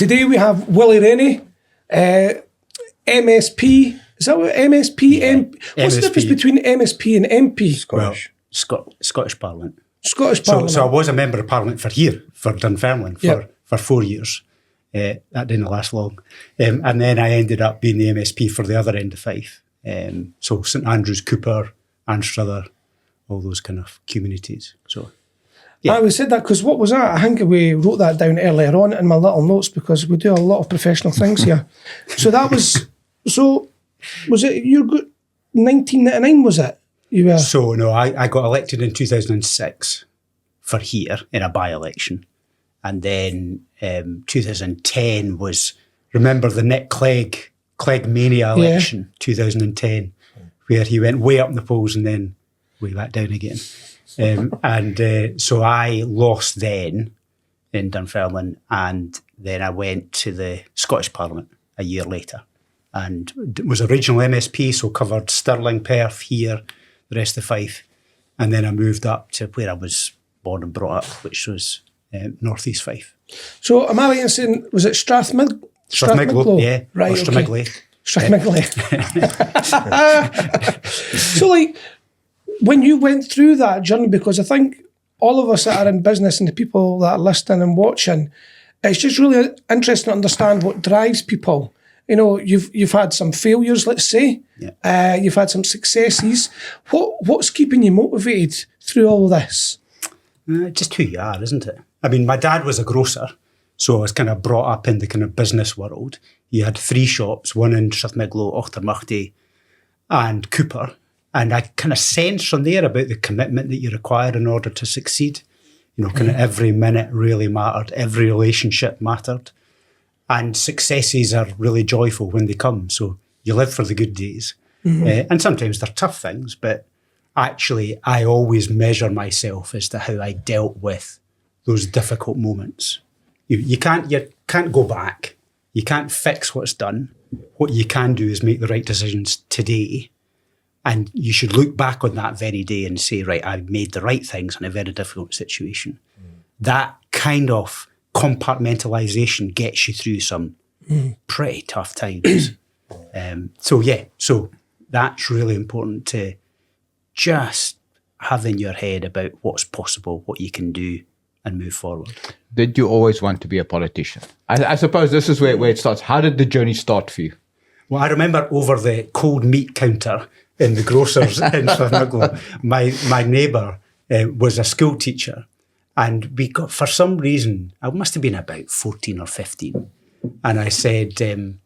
today we have Willie Rennie, MSP. Is that what MSP? Yeah. What's the difference between MSP and MP? Scottish. Well, Scottish Parliament. Scottish Parliament. So I was a member of Parliament for Dunfermline for 4 years. That didn't last long. And then I ended up being the MSP for the other end of Fife. So St Andrews, Cooper, Anstruther, all those kind of communities. So yeah. I said that because what was that? I think we wrote that down earlier on in my little notes because we do a lot of professional things here. So that was, was it your 1999, was it? You were? So no, I got elected in 2006 for here in a by-election. And then 2010 was, remember the Nick Clegg Mania election, 2010, where he went way up in the polls and then way back down again. So I lost then in Dunfermline, and then I went to the Scottish Parliament a year later and was a regional MSP, so covered Stirling, Perth, here, the rest of Fife. And then I moved up to where I was born and brought up, which was North East Fife. So am I right in saying, was it Strathmiglo? Yeah. Right, or Stramigli. Stramigli. So like, when you went through that journey, because I think all of us that are in business and the people that are listening and watching, it's just really interesting to understand what drives people. You know, you've had some failures, let's say. Yeah. You've had some successes. What's keeping you motivated through all this? Just who you are, isn't it? I mean, my dad was a grocer, so I was kind of brought up in the kind of business world. He had 3 shops, one in Strathmiglo, Auchtermuchty and Cooper. And I kind of sensed from there about the commitment that you require in order to succeed. You know, kind of every minute really mattered. Every relationship mattered. And successes are really joyful when they come. So you live for the good days. And sometimes they're tough things, but actually I always measure myself as to how I dealt with those difficult moments. You can't go back. You can't fix what's done. What you can do is make the right decisions today. And you should look back on that very day and say, right, I made the right things in a very difficult situation. That kind of compartmentalization gets you through some pretty tough times. So that's really important to just have in your head about what's possible, what you can do, and move forward. Did you always want to be a politician? I suppose this is where it starts. How did the journey start for you? Well, I remember over the cold meat counter in the grocers in Strathmiglo, my neighbour was a school teacher, and we got, for some reason, I must have been about 14 or 15, and I said, do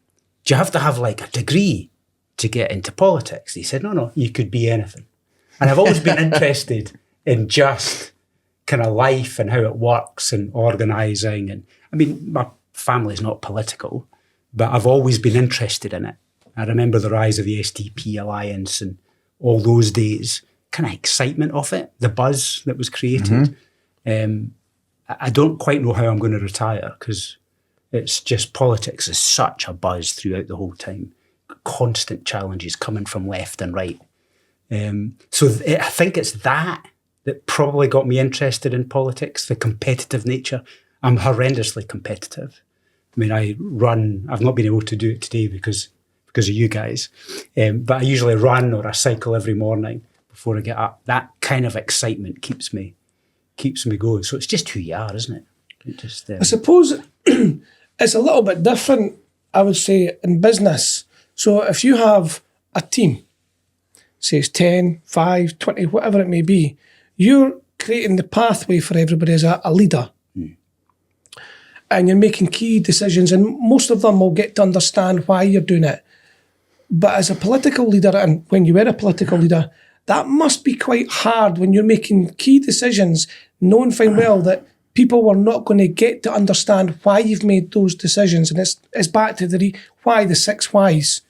you have to have like a degree to get into politics? He said, no, you could be anything. And I've always been interested in just kind of life and how it works and organising. And I mean, my family's not political, but I've always been interested in it. I remember the rise of the STP Alliance and all those days, kind of excitement of it, the buzz that was created. I don't quite know how I'm going to retire because it's just politics is such a buzz throughout the whole time. Constant challenges coming from left and right. I think it's that probably got me interested in politics, the competitive nature. I'm horrendously competitive. I mean, I've not been able to do it today because of you guys, but I usually run or I cycle every morning before I get up. That kind of excitement keeps me going. So it's just who you are, isn't it? I suppose it's a little bit different, I would say, in business. So if you have a team, say it's 10, 5, 20, whatever it may be, you're creating the pathway for everybody as a leader. And you're making key decisions, and most of them will get to understand why you're doing it. But as a political leader, and when you were a political leader, that must be quite hard when you're making key decisions, knowing fine well that people were not going to get to understand why you've made those decisions. And it's back to the 6 whys,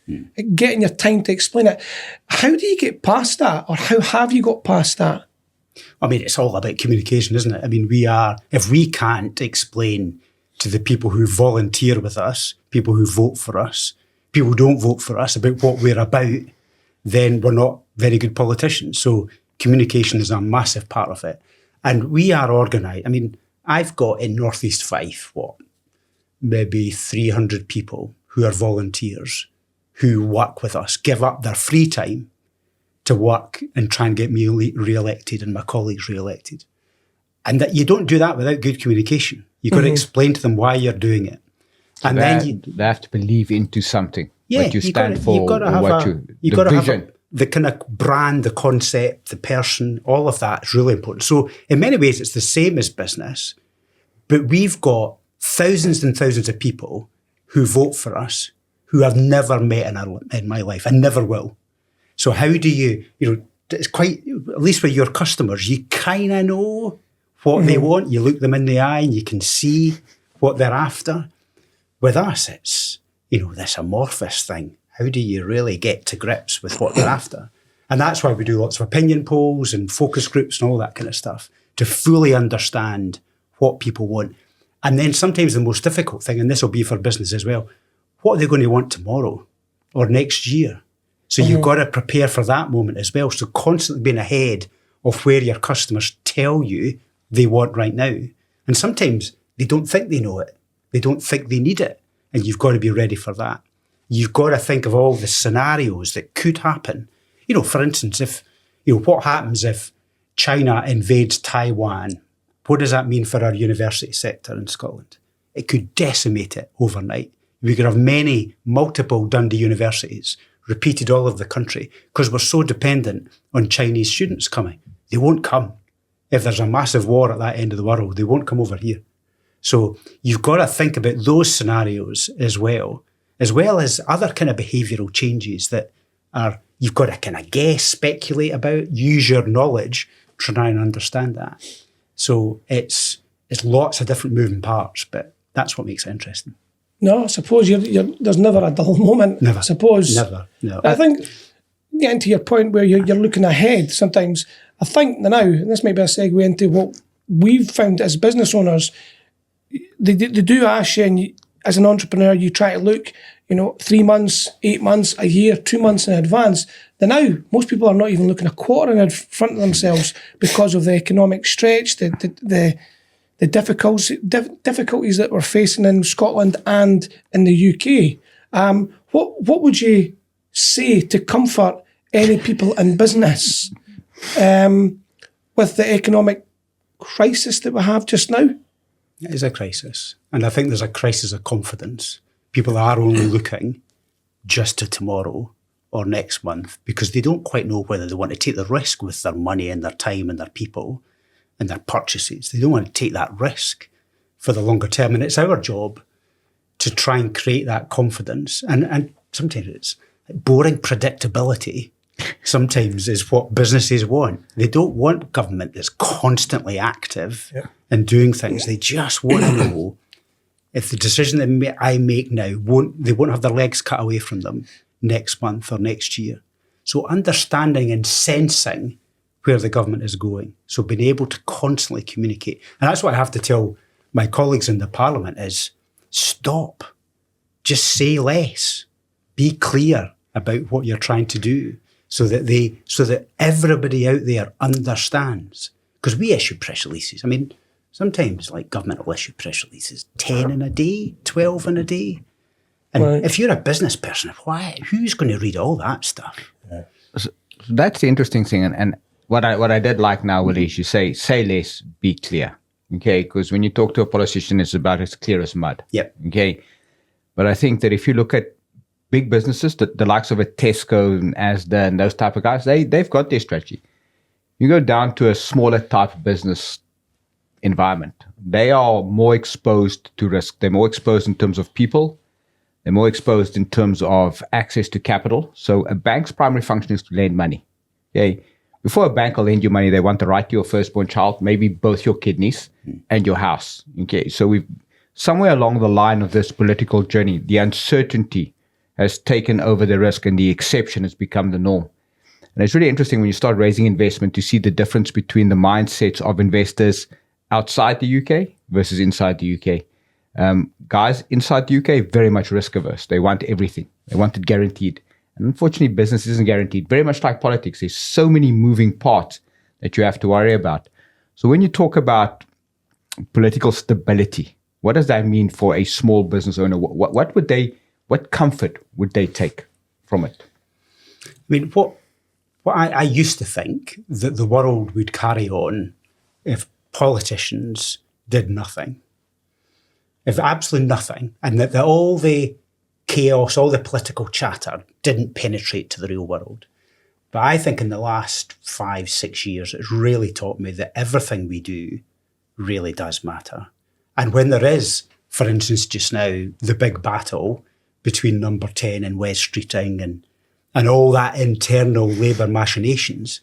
getting your time to explain it. How do you get past that, or how have you got past that? I mean, it's all about communication, isn't it? I mean, if we can't explain to the people who volunteer with us, people who vote for us, people who don't vote for us about what we're about, then we're not very good politicians. So communication is a massive part of it. And we are organised. I mean, I've got in North East Fife, maybe 300 people who are volunteers who work with us, give up their free time to work and try and get me re-elected and my colleagues re-elected. And that you don't do that without good communication. You've got to explain to them why you're doing it. So And then they have to believe into something. yeah, what you stand for, you've got to or have what you've the got to vision. have the kind of brand, the concept, the person, all of that is really important. So in many ways, it's the same as business, but we've got thousands and thousands of people who vote for us who I've never met in my life and never will. So how do you know, it's quite, at least with your customers, you kind of know what they want. You look them in the eye and you can see what they're after. With us, it's, you know, this amorphous thing. How do you really get to grips with what they're after? And that's why we do lots of opinion polls and focus groups and all that kind of stuff to fully understand what people want. And then sometimes the most difficult thing, and this will be for business as well, what are they going to want tomorrow or next year? So you've got to prepare for that moment as well. So constantly being ahead of where your customers tell you they want right now. And sometimes they don't think they know it. They don't think they need it. And you've got to be ready for that. You've got to think of all the scenarios that could happen. You know, for instance, if, you know, what happens if China invades Taiwan? What does that mean for our university sector in Scotland? It could decimate it overnight. We could have multiple Dundee universities repeated all over the country because we're so dependent on Chinese students coming. They won't come. If there's a massive war at that end of the world, they won't come over here. So you've got to think about those scenarios as well as other kind of behavioural changes that are, you've got to kind of guess, speculate about, use your knowledge to try and understand that. So it's lots of different moving parts, but that's what makes it interesting. No, I suppose there's never a dull moment. Never. I suppose. Never. No. I think, getting to your point where you're looking ahead sometimes, I think now, and this might be a segue into what we've found as business owners, they do ask you, and as an entrepreneur, you try to look, 3 months, 8 months, a year, 2 months in advance. Then now, most people are not even looking a quarter in front of themselves because of the economic stretch, the difficulties that we're facing in Scotland and in the UK. What would you say to comfort any people in business with the economic crisis that we have just now? It is a crisis. And I think there's a crisis of confidence. People are only looking just to tomorrow or next month because they don't quite know whether they want to take the risk with their money and their time and their people and their purchases. They don't want to take that risk for the longer term. And it's our job to try and create that confidence. And sometimes it's boring predictability. Sometimes is what businesses want. They don't want government that's constantly active and doing things. They just want to know if the decision that I make now they won't have their legs cut away from them next month or next year. So understanding and sensing where the government is going. So being able to constantly communicate. And that's what I have to tell my colleagues in the Parliament is stop. Just say less. Be clear about what you're trying to do so that everybody out there understands. Because we issue press releases. I mean, sometimes like government will issue press releases 10 in a day, 12 in a day. And if you're a business person, who's going to read all that stuff? Yeah. So that's the interesting thing. And what I did like now, Willie, is you say less, be clear. Okay, because when you talk to a politician, it's about as clear as mud. Yep. Okay. But I think that if you look at big businesses, the likes of a Tesco and Asda and those type of guys, they've got their strategy. You go down to a smaller type of business environment, they are more exposed to risk. They're more exposed in terms of people. They're more exposed in terms of access to capital. So a bank's primary function is to lend money. Okay. Before a bank will lend you money, they want to write to your firstborn child, maybe both your kidneys and your house. Okay. So we've somewhere along the line of this political journey, the uncertainty has taken over the risk and the exception has become the norm. And it's really interesting when you start raising investment to see the difference between the mindsets of investors outside the UK versus inside the UK. Guys inside the UK, very much risk averse. They want everything. They want it guaranteed. And unfortunately, business isn't guaranteed. Very much like politics, there's so many moving parts that you have to worry about. So when you talk about political stability, What does that mean for a small business owner? What comfort would they take from it? I mean, what I used to think that the world would carry on if politicians did nothing, if absolutely nothing, and that all the chaos, all the political chatter didn't penetrate to the real world. But I think in the last 5-6 years, it's really taught me that everything we do really does matter. And when there is, for instance, just now, the big battle between Number 10 and West Streeting and all that internal Labour machinations,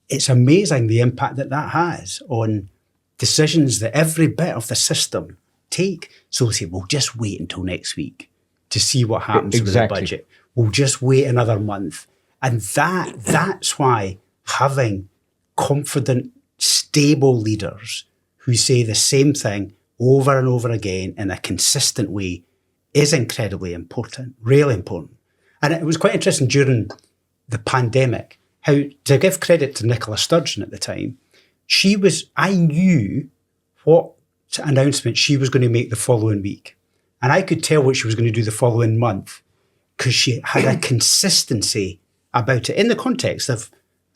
it's amazing the impact that has on decisions that every bit of the system take. So they say, we'll just wait until next week to see what happens with the budget. We'll just wait another month. And that's why having confident, stable leaders who say the same thing over and over again in a consistent way is incredibly important, really important. And it was quite interesting during the pandemic, how, to give credit to Nicola Sturgeon at the time, I knew what announcement she was going to make the following week. And I could tell what she was going to do the following month because she had a consistency about it. In the context of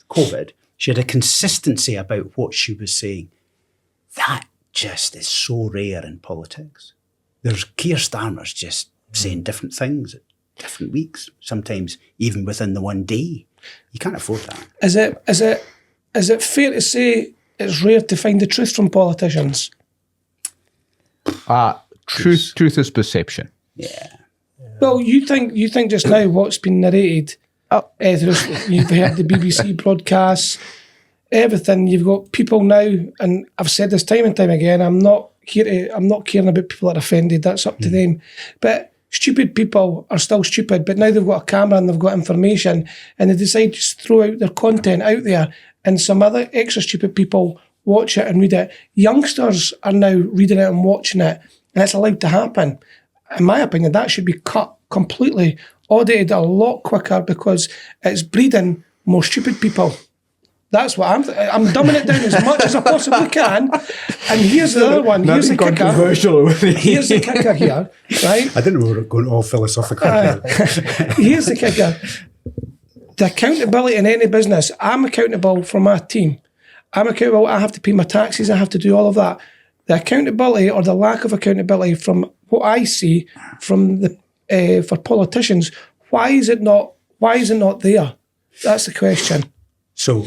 COVID, she had a consistency about what she was saying. That just is so rare in politics. There's Keir Starmer's just saying different things at different weeks, sometimes even within the one day. You can't afford that. Is it fair to say it's rare to find the truth from politicians? Truth is perception. Yeah. Well, you think just now what's been narrated, you've heard the BBC broadcasts, everything. You've got people now, and I've said this time and time again, I'm not caring about people that are offended, that's up to them. But stupid people are still stupid, but now they've got a camera and they've got information and they decide to throw out their content out there and some other extra stupid people watch it and read it. Youngsters are now reading it and watching it, and it's allowed to happen. In my opinion, that should be cut completely, audited a lot quicker because it's breeding more stupid people. That's what I'm dumbing it down as much as I possibly can. And here's the other one. Here's the kicker. Here's the kicker here, right? I didn't know we were going all philosophical. Here's the kicker. The accountability in any business, I'm accountable for my team. I'm accountable. I have to pay my taxes. I have to do all of that. The accountability or the lack of accountability from what I see from the for politicians, why is it not there? That's the question. So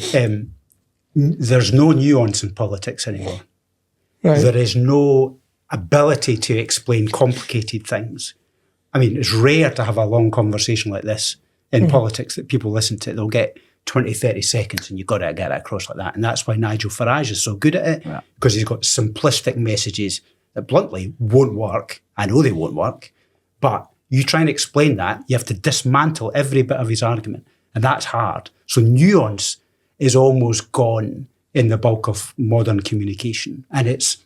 there's no nuance in politics anymore. Right. There is no ability to explain complicated things. I mean, it's rare to have a long conversation like this in politics that people listen to. They'll get 20, 30 seconds and you've got to get it across like that. And that's why Nigel Farage is so good at it, because he's got simplistic messages that bluntly won't work. I know they won't work, but you try and explain that, you have to dismantle every bit of his argument. And that's hard. So nuance is almost gone in the bulk of modern communication. And it's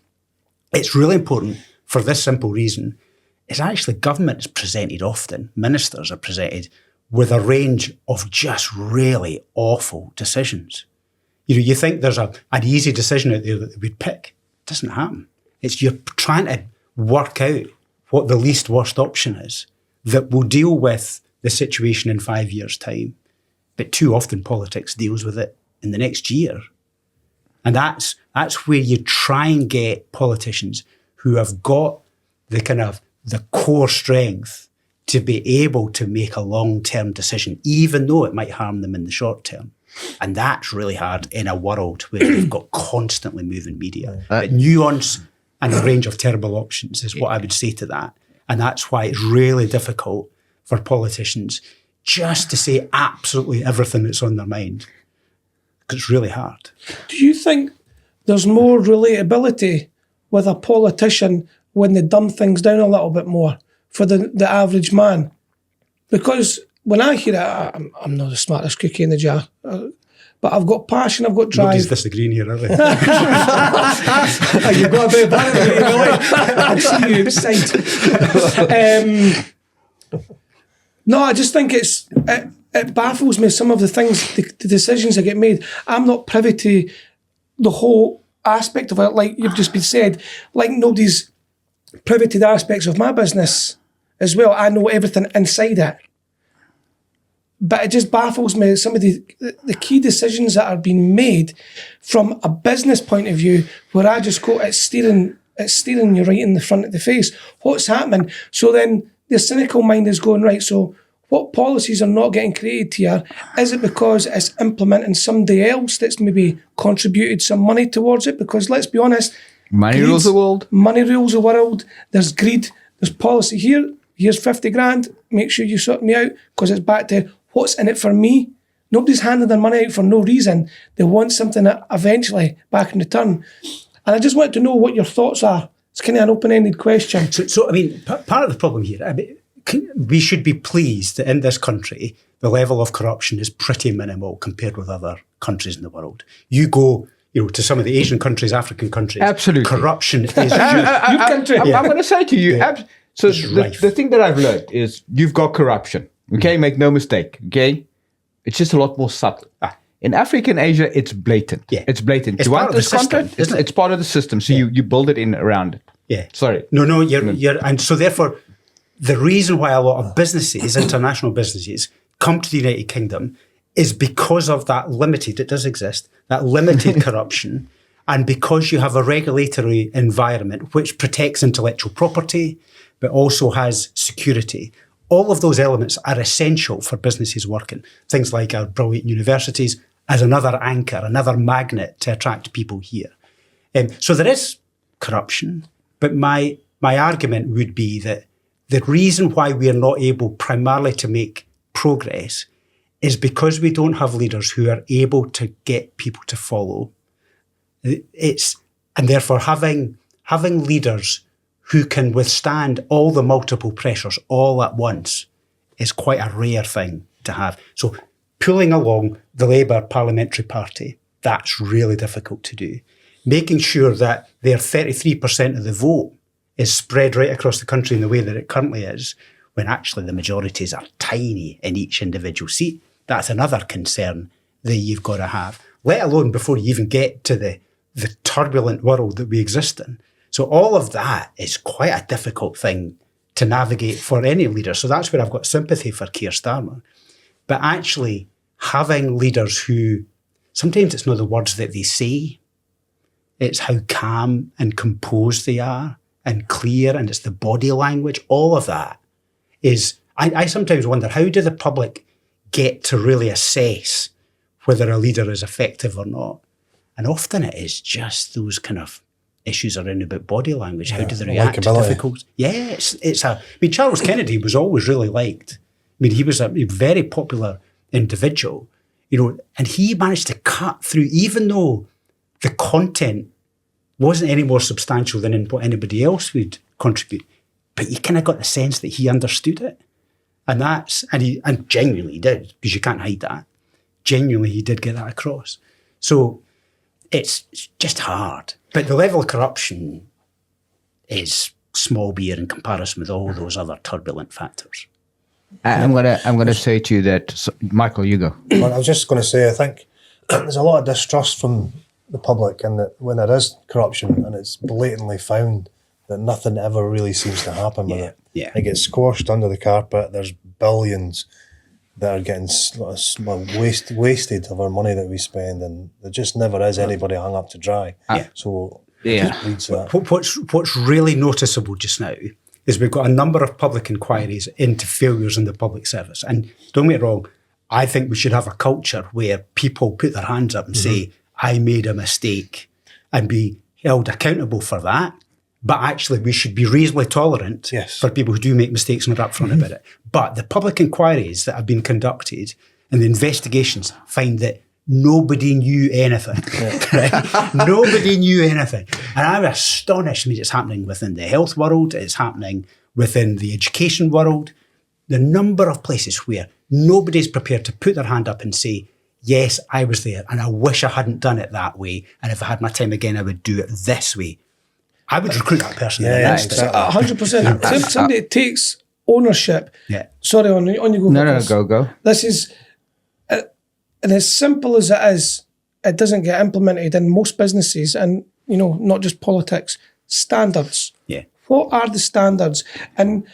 really important for this simple reason. It's actually government is presented often, ministers are presented with a range of just really awful decisions. You think there's an easy decision out there that they would pick. It doesn't happen. It's you're trying to work out what the least worst option is that will deal with the situation in 5 years' time. But too often politics deals with it in the next year. And that's where you try and get politicians who have got the core strength to be able to make a long-term decision, even though it might harm them in the short term. And that's really hard in a world where you've got constantly moving media. But nuance and a range of terrible options is what I would say to that. And that's why it's really difficult for politicians just to say absolutely everything that's on their mind. Because it's really hard. Do you think there's more relatability with a politician when they dumb things down a little bit more for the average man? Because when I hear it, I'm not the smartest cookie in the jar, but I've got passion, I've got drive. Nobody's disagreeing here, are they? You've got a bit of I see you outside. No, I just think it baffles me, some of the things, the decisions that get made. I'm not privy to the whole aspect of it, like you've just been said. Like nobody's privy to the aspects of my business as well. I know everything inside it. But it just baffles me, some of the key decisions that are being made from a business point of view, where I just go, it's staring you right in the front of the face. What's happening? So then the cynical mind is going, right, so what policies are not getting created here? Is it because it's implementing somebody else that's maybe contributed some money towards it? Because let's be honest, Money rules the world. Money rules the world. There's greed. There's policy here. Here's 50 grand. Make sure you sort me out, because it's back to what's in it for me. Nobody's handing their money out for no reason. They want something that eventually back in return. And I just want to know what your thoughts are. It's kind of an open-ended question. So I mean, part of the problem here, I mean, we should be pleased that in this country, the level of corruption is pretty minimal compared with other countries in the world. You go, to some of the Asian countries, African countries. Absolutely. Corruption is I'm going to say to you, so the thing that I've learned is you've got corruption. Okay, make no mistake. Okay, it's just a lot more subtle. In Africa and Asia, it's blatant. Yeah, it's blatant. It's part of the system, isn't it? It's part of the system. So you build it in around it. Yeah. Sorry. No, you're, and so therefore, the reason why a lot of businesses, international businesses, come to the United Kingdom is because of that limited, it does exist, that limited corruption, and because you have a regulatory environment which protects intellectual property, but also has security. All of those elements are essential for businesses working. Things like our brilliant universities as another anchor, another magnet to attract people here. So there is corruption, but my argument would be that the reason why we are not able primarily to make progress is because we don't have leaders who are able to get people to follow. And therefore having leaders who can withstand all the multiple pressures all at once is quite a rare thing to have. So pulling along the Labour Parliamentary Party, that's really difficult to do. Making sure that their 33% of the vote is spread right across the country in the way that it currently is, when actually the majorities are tiny in each individual seat. That's another concern that you've got to have, let alone before you even get to the turbulent world that we exist in. So all of that is quite a difficult thing to navigate for any leader. So that's where I've got sympathy for Keir Starmer. But actually having leaders who, sometimes it's not the words that they say, it's how calm and composed they are and clear, and it's the body language, all of that is, I sometimes wonder, how do the public get to really assess whether a leader is effective or not? And often it is just those kind of issues around about body language. How do they react to difficult? Yeah, Charles Kennedy was always really liked. I mean, he was a very popular individual, and he managed to cut through, even though the content wasn't any more substantial than what anybody else would contribute. But you kind of got the sense that he understood it. And he genuinely did, because you can't hide that. Genuinely, he did get that across. So it's just hard. But the level of corruption is small beer in comparison with all those other turbulent factors. I'm gonna say to you that, Michael, you go. Well, I was just going to say, I think there's a lot of distrust from the public, and that when there is corruption and it's blatantly found, that nothing ever really seems to happen with it. Yeah. It gets squashed under the carpet. There's billions that are getting wasted of our money that we spend, and there just never is anybody hung up to dry. So it just leads to that. What's really noticeable just now is we've got a number of public inquiries into failures in the public service. And don't get me wrong, I think we should have a culture where people put their hands up and say, I made a mistake, and be held accountable for that. But actually, we should be reasonably tolerant for people who do make mistakes and are upfront about it. But the public inquiries that have been conducted and the investigations find that nobody knew anything. Right? Nobody knew anything. And I'm astonished. I mean, it's happening within the health world. It's happening within the education world. The number of places where nobody's prepared to put their hand up and say, yes, I was there, and I wish I hadn't done it that way. And if I had my time again, I would do it this way. I would recruit that person. 100%. Somebody takes ownership. Yeah. Sorry, on you go. No, go. This is, and as simple as it is, it doesn't get implemented in most businesses, and not just politics. Standards. Yeah. What are the standards? And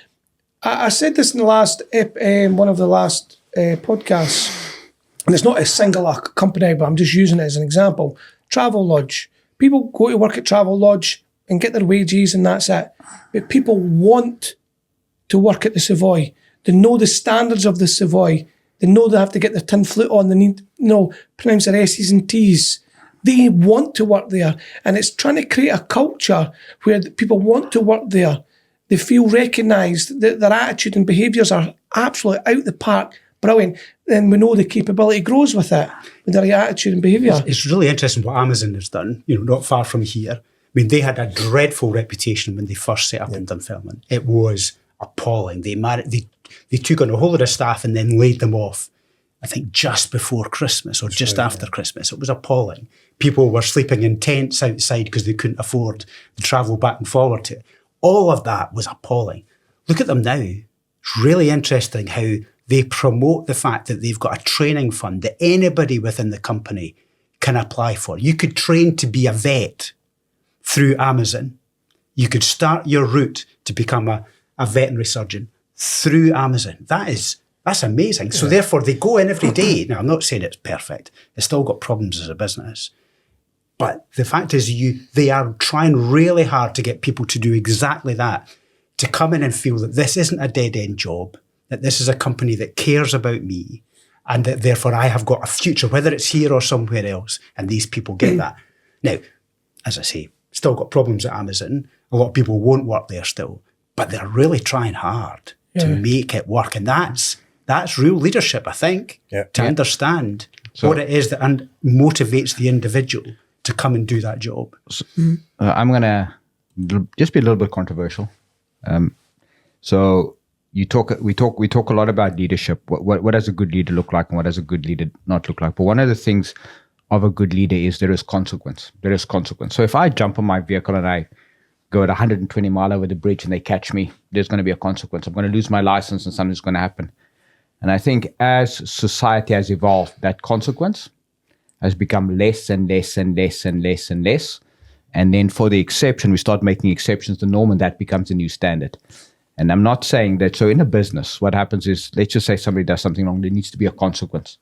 I said this in the last one of the last podcasts, and it's not a singular company, but I'm just using it as an example. Travel Lodge. People go to work at Travel Lodge and get their wages, and that's it. But people want to work at the Savoy. They know the standards of the Savoy. They know they have to get their tin flute on. They need pronounce their S's and T's. They want to work there. And it's trying to create a culture where people want to work there. They feel recognised. Their attitude and behaviours are absolutely out the park. Brilliant. Then we know the capability grows with it, with their attitude and behaviour. It's really interesting what Amazon has done, not far from here. I mean, they had a dreadful reputation when they first set up in Dunfermline. It was appalling. They took on a whole lot of staff and then laid them off, I think, just before Christmas or just after Christmas. It was appalling. People were sleeping in tents outside because they couldn't afford the travel back and forward to it. All of that was appalling. Look at them now. It's really interesting how they promote the fact that they've got a training fund that anybody within the company can apply for. You could train to be a vet through Amazon. You could start your route to become a veterinary surgeon through Amazon. That's amazing. So therefore they go in every day. Now, I'm not saying it's perfect. It's still got problems as a business. But the fact is they are trying really hard to get people to do exactly that, to come in and feel that this isn't a dead-end job, that this is a company that cares about me, and that therefore I have got a future, whether it's here or somewhere else, and these people get that. Now, as I say, still got problems at Amazon. A lot of people won't work there still, but they're really trying hard to make it work. And that's real leadership, I think, to understand what it is that motivates the individual to come and do that job. So, I'm going to just be a little bit controversial. So we talk a lot about leadership. What does a good leader look like, and what does a good leader not look like? But one of the things of a good leader is there is consequence. There is consequence. So if I jump on my vehicle and I go at 120 mile over the bridge and they catch me, there's going to be a consequence. I'm going to lose my license and something's going to happen. And I think as society has evolved, that consequence has become less and less and less and less and less. And then for the exception, we start making exceptions the norm, and that becomes a new standard. And I'm not saying that. So in a business, what happens is, let's just say somebody does something wrong, there needs to be a consequence.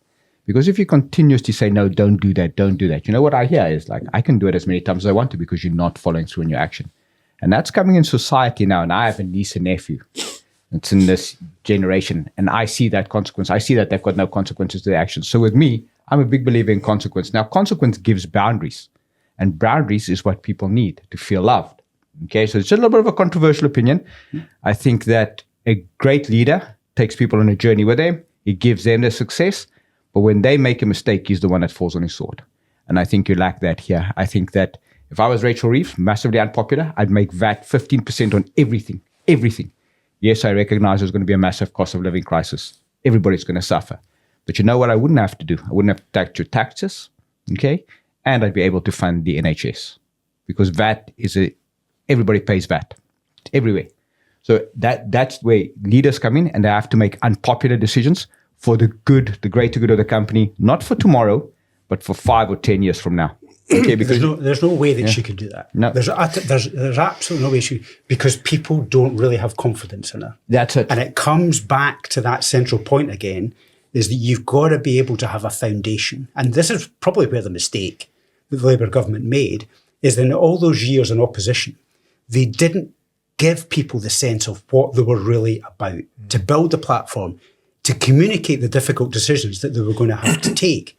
Because if you continuously say, no, don't do that, you know what I hear is like, I can do it as many times as I want to because you're not following through in your action. And that's coming in society now. And I have a niece and nephew. It's in this generation. And I see that consequence. I see that they've got no consequences to their actions. So with me, I'm a big believer in consequence. Now, consequence gives boundaries. And boundaries is what people need to feel loved. Okay, so it's a little bit of a controversial opinion. I think that a great leader takes people on a journey with them. He gives them the success. But when they make a mistake, he's the one that falls on his sword. And I think you lack that here. I think that if I was Rachel Reeves, massively unpopular, I'd make VAT 15% on everything. Everything. Yes, I recognize there's going to be a massive cost of living crisis. Everybody's going to suffer. But you know what I wouldn't have to do? I wouldn't have to tax your taxes, okay? And I'd be able to fund the NHS. Because VAT is everybody pays VAT. Everywhere. So that's where leaders come in, and they have to make unpopular decisions for the good, the greater good of the company, not for tomorrow, but for 5 or 10 years from now. Okay, because there's no way that she could do that. No. There's absolutely no way because people don't really have confidence in her. That's it. And it comes back to that central point again, is that you've got to be able to have a foundation. And this is probably where the mistake that the Labour government made is that in all those years in opposition, they didn't give people the sense of what they were really about, to build a platform, to communicate the difficult decisions that they were going to have to take.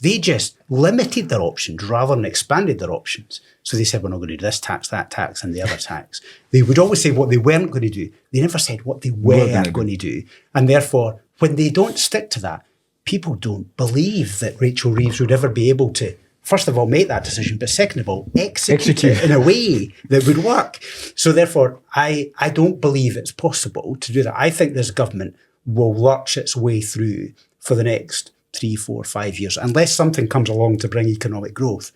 They just limited their options rather than expanded their options. So they said, we're not going to do this tax, that tax, and the other tax. They would always say what they weren't going to do. They never said what they were going to do. And therefore, when they don't stick to that, people don't believe that Rachel Reeves would ever be able to, first of all, make that decision, but second of all, execute it in a way that would work. So therefore, I don't believe it's possible to do that. I think this government will lurch its way through for the next 3, 4, 5 years, unless something comes along to bring economic growth.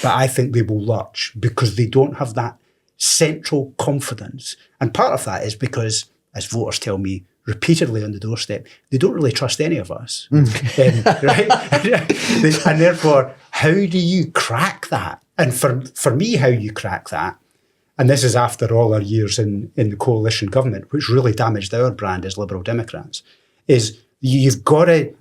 But I think they will lurch because they don't have that central confidence. And part of that is because, as voters tell me repeatedly on the doorstep, they don't really trust any of us. Right? And therefore, how do you crack that? And for me, how you crack that, and this is after all our years in the coalition government, which really damaged our brand as Liberal Democrats, is you've got to,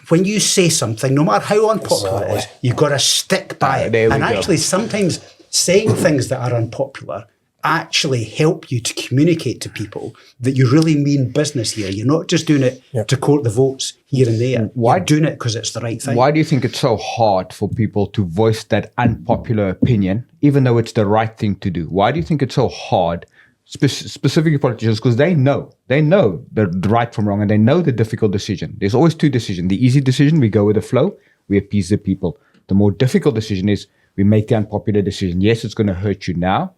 when you say something, no matter how unpopular it is, you've got to stick by it. And actually, sometimes saying things that are unpopular actually help you to communicate to people that you really mean business here. You're not just doing it to court the votes here and there. You're doing it because it's the right thing. Why do you think it's so hard for people to voice that unpopular opinion, even though it's the right thing to do? Why do you think it's so hard, specifically politicians? Because they know the right from wrong, and they know the difficult decision. There's always two decisions. The easy decision, we go with the flow, we appease the people. The more difficult decision is we make the unpopular decision. Yes, it's going to hurt you now,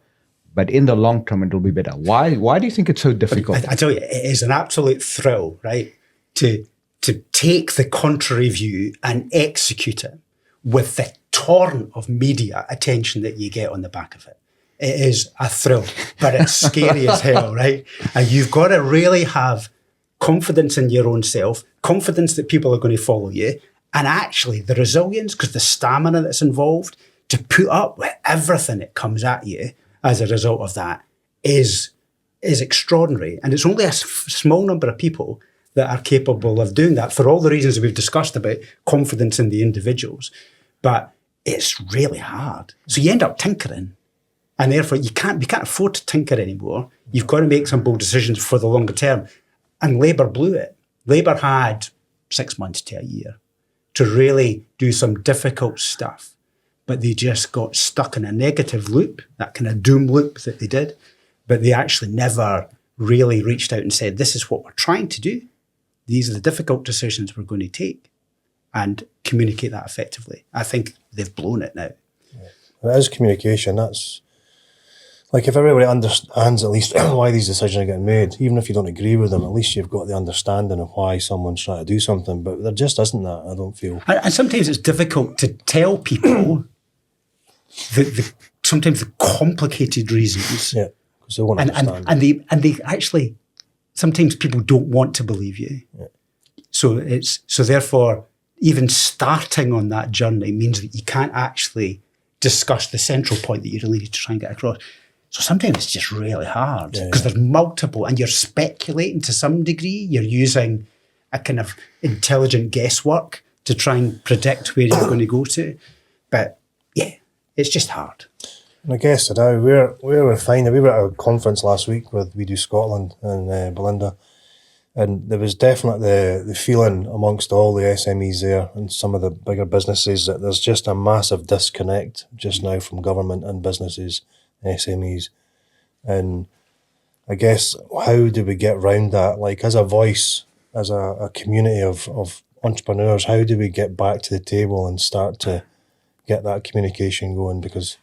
but in the long term, it'll be better. Why do you think it's so difficult? I tell you, it is an absolute thrill, right? To take the contrary view and execute it with the torrent of media attention that you get on the back of it. It is a thrill, but it's scary as hell, right? And you've got to really have confidence in your own self, confidence that people are going to follow you, and actually the resilience, because the stamina that's involved to put up with everything that comes at you as a result of that is extraordinary. And it's only a small number of people that are capable of doing that for all the reasons that we've discussed about confidence in the individuals. But it's really hard. So you end up tinkering, and therefore we can't afford to tinker anymore. You've got to make some bold decisions for the longer term. And Labour blew it. Labour had 6 months to a year to really do some difficult stuff. But they just got stuck in a negative loop, that kind of doom loop that they did. But they actually never really reached out and said, this is what we're trying to do. These are the difficult decisions we're going to take, and communicate that effectively. I think they've blown it now. Yeah. It is communication. That's like, if everybody understands at least why these decisions are getting made, even if you don't agree with them, at least you've got the understanding of why someone's trying to do something. But there just isn't that, I don't feel. And sometimes it's difficult to tell people sometimes the complicated reasons. Yeah, because they won't understand. And they actually, sometimes people don't want to believe you. Yeah. So therefore, even starting on that journey means that you can't actually discuss the central point that you really need to try and get across. So sometimes it's just really hard because there's multiple, and you're speculating to some degree. You're using a kind of intelligent guesswork to try and predict where you're going to go to. But yeah, it's just hard. And I guess now we're finding, we were at a conference last week with We Do Scotland in Belinda, and there was definitely the feeling amongst all the SMEs there and some of the bigger businesses that there's just a massive disconnect just now from government and businesses, SMEs. And I guess, how do we get round that? Like, as a voice, as a community of entrepreneurs, how do we get back to the table and start to get that communication going? Because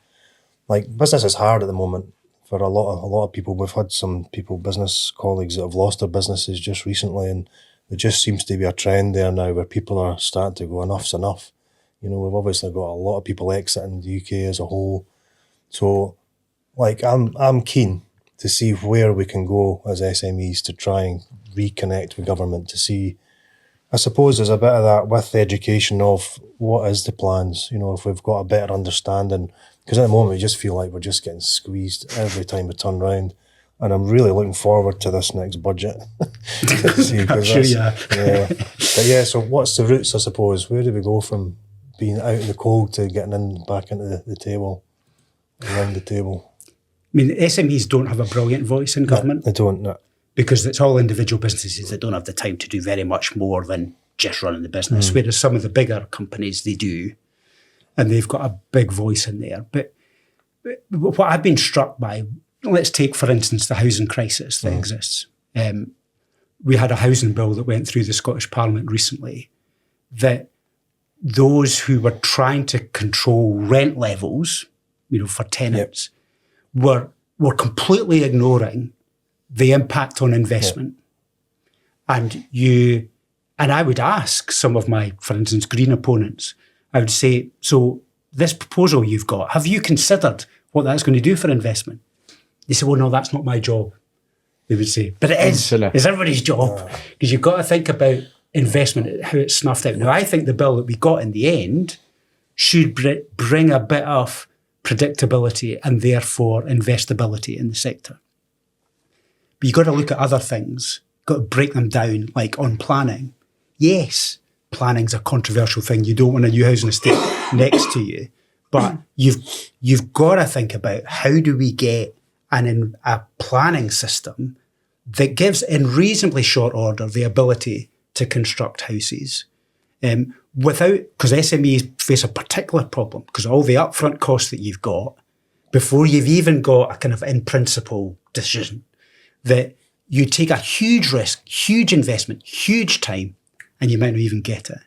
like, business is hard at the moment for a lot of people. We've had some people, business colleagues, that have lost their businesses just recently, and there just seems to be a trend there now where people are starting to go, enough's enough. You know, we've obviously got a lot of people exiting the UK as a whole. So like, I'm keen to see where we can go as SMEs to try and reconnect with government, to see, I suppose there's a bit of that with the education of what is the plans, you know, if we've got a better understanding. Because at the moment, we just feel like we're just getting squeezed every time we turn around. And I'm really looking forward to this next budget. I'm sure you are. Yeah. But yeah, so what's the roots, I suppose? Where do we go from being out in the cold to getting back into the table, around the table? I mean, SMEs don't have a brilliant voice in government. No, they don't, no. Because it's all individual businesses that don't have the time to do very much more than just running the business. Whereas some of the bigger companies, they do. And they've got a big voice in there. But what I've been struck by, let's take, for instance, the housing crisis that exists. We had a housing bill that went through the Scottish Parliament recently, that those who were trying to control rent levels, you know, for tenants, were completely ignoring the impact on investment. And I would ask some of my, for instance, Green opponents, I would say, so this proposal you've got, have you considered what that's going to do for investment? They say, well, no, that's not my job, they would say. But it is. It's everybody's job, because you've got to think about investment, how it's snuffed out. Now, I think the bill that we got in the end should bring a bit of predictability, and therefore investability in the sector. But you've got to look at other things, got to break them down, like on planning. Yes, planning's a controversial thing. You don't want a new housing estate next to you. But you've got to think about, how do we get a planning system that gives, in reasonably short order, the ability to construct houses because SMEs face a particular problem because all the upfront costs that you've got before you've even got a kind of in principle decision, that you take a huge risk, huge investment, huge time, and you might not even get it.